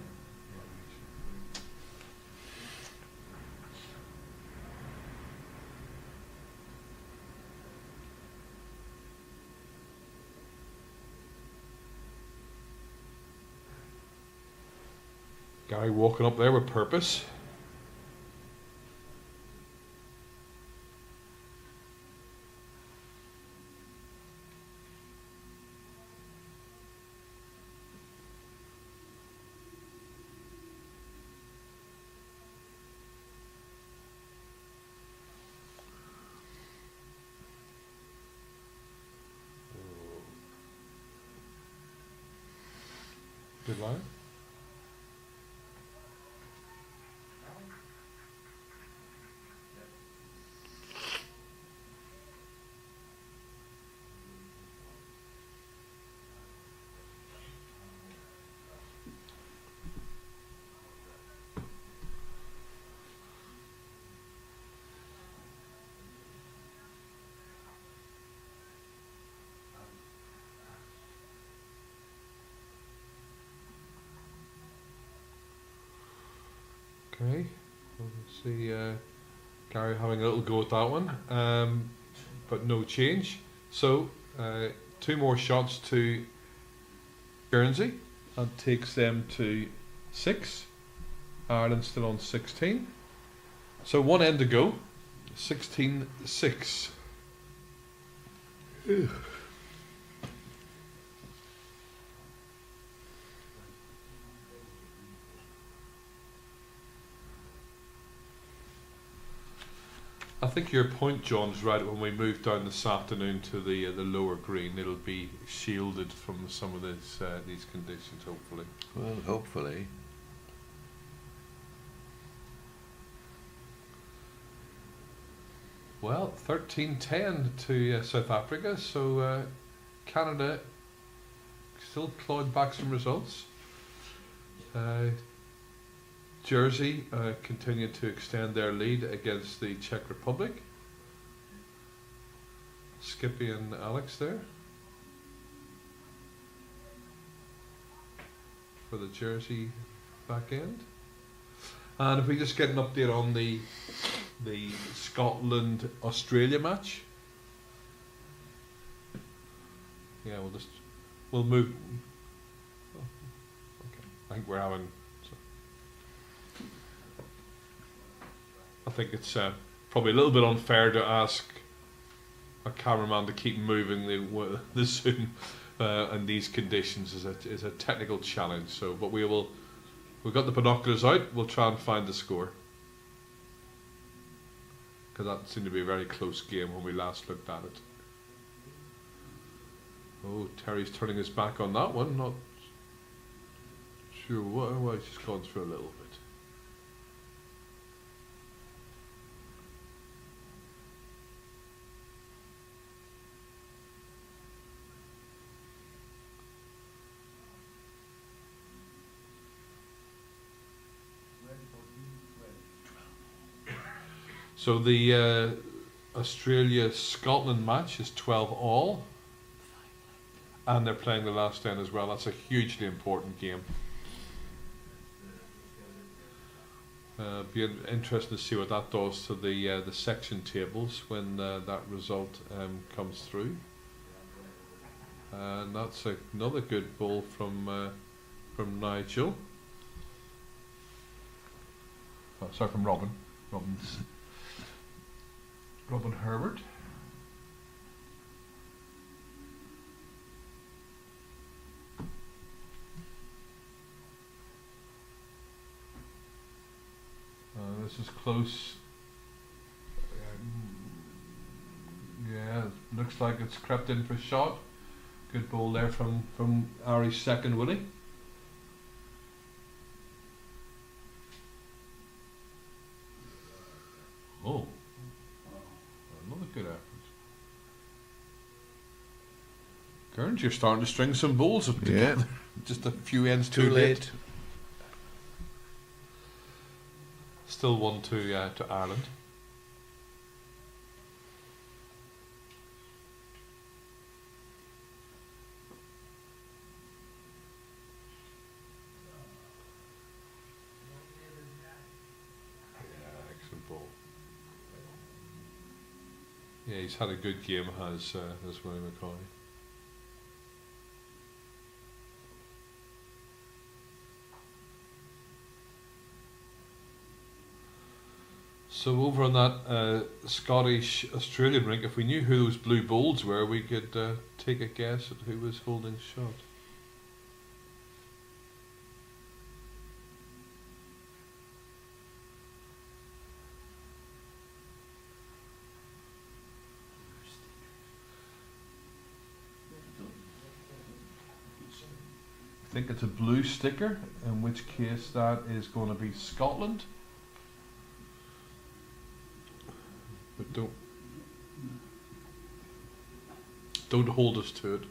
Guy walking up there with purpose. Good line. Okay, we'll see Gary having a little go at that one, but no change. So 2 more shots to Guernsey. That takes them to 6. Ireland still on 16. So 1 end to go. 16-6. I think your point, John's right. When we move down this afternoon to the lower green, it'll be shielded from some of these conditions, hopefully. Well, hopefully. Well, 13-10 to South Africa, so Canada still clawed back some results. Jersey continued to extend their lead against the Czech Republic. Skippy and Alex there for the Jersey back end. And if we just get an update on the Scotland-Australia match. Yeah, we'll move. Oh, okay, I think we're having. I think it's probably a little bit unfair to ask a cameraman to keep moving the Zoom in these conditions. Is a technical challenge. So, but we've got the binoculars out. We'll try and find the score, because that seemed to be a very close game when we last looked at it. Oh, Terry's turning his back on that one. Not sure why. He's just gone through a little bit. So the Australia-Scotland match is 12-all, and they're playing the last end as well. That's a hugely important game. Be interesting to see what that does to the section tables when that result comes through. And that's another good ball from Nigel. Oh, sorry, from Robin. Robin Herbert. This is close. Yeah, looks like it's crept in for a shot. Good ball there from Ari's second Willie. Oh. Another good effort. Gurns, you're starting to string some balls up together. Yeah. Just a few ends Too late. Still 1-2 to Ireland. Yeah, excellent ball. Yeah, he's had a good game, has Willie McCoy. So over on that Scottish-Australian rink, if we knew who those blue balls were, we could take a guess at who was holding shot. I think it's a blue sticker, in which case that is going to be Scotland. But don't hold us to it.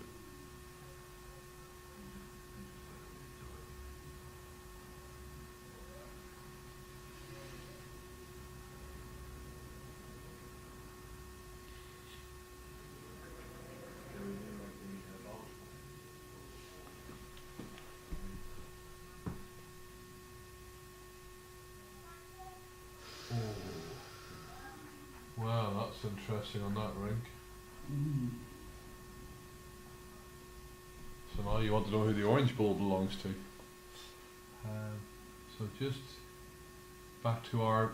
That's interesting on that rink. So now you want to know who the orange ball belongs to. So just back to our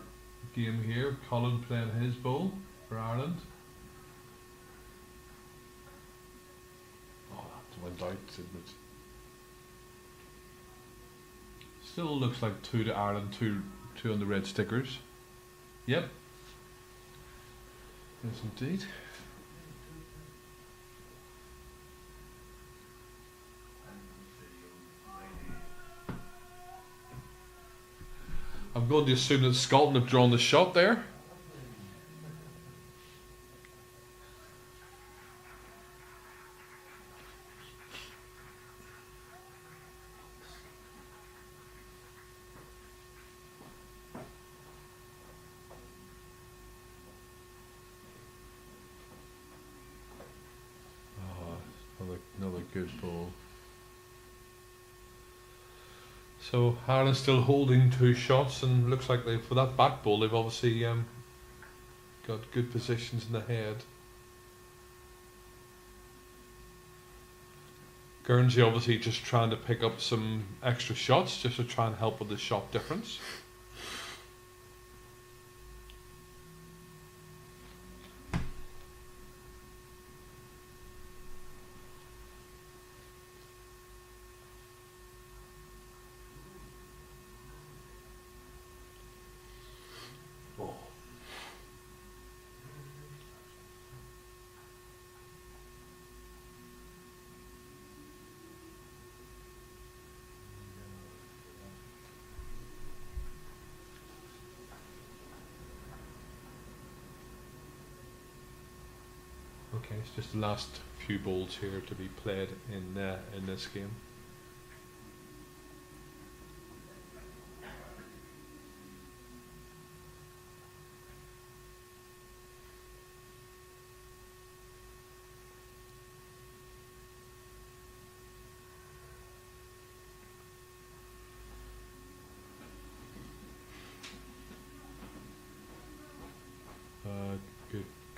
game here. Colin playing his ball for Ireland. Oh, that went out, didn't it? Still looks like 2 to Ireland, two on the red stickers. Yep. Yes, indeed. I'm going to assume that Scotland have drawn the shot there. Another good ball. So Ireland's still holding 2 shots, and looks like for that back ball they've obviously got good positions in the head. Guernsey obviously just trying to pick up some extra shots just to try and help with the shot difference. Okay, it's just the last few balls here to be played in this game.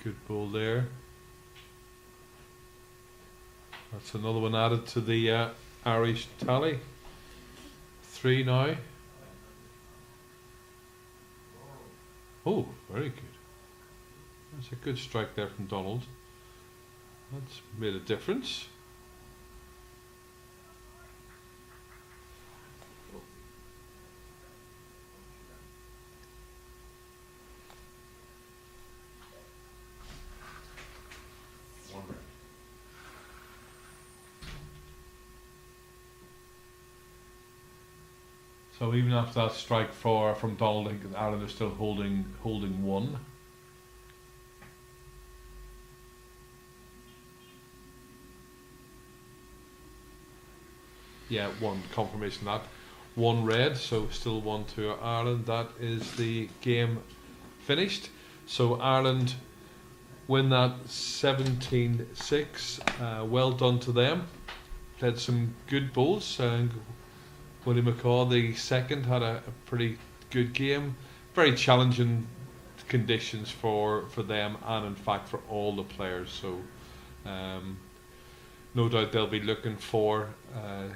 Good ball there. That's another one added to the Irish tally. 3 now. Oh, very good. That's a good strike there from Donald. That's made a difference. So even after that strike from Donald, I think Ireland are still holding 1. Yeah, 1 confirmation of that. 1 red, so still 1 to Ireland. That is the game finished. So Ireland win that 17-6. Well done to them. Played some good balls. Willie McCaw, the second, had a pretty good game. Very challenging conditions for them, and in fact for all the players. So no doubt they'll be looking for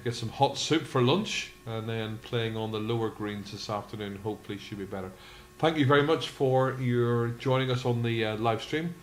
get some hot soup for lunch, and then playing on the lower greens this afternoon hopefully should be better. Thank you very much for your joining us on the live stream.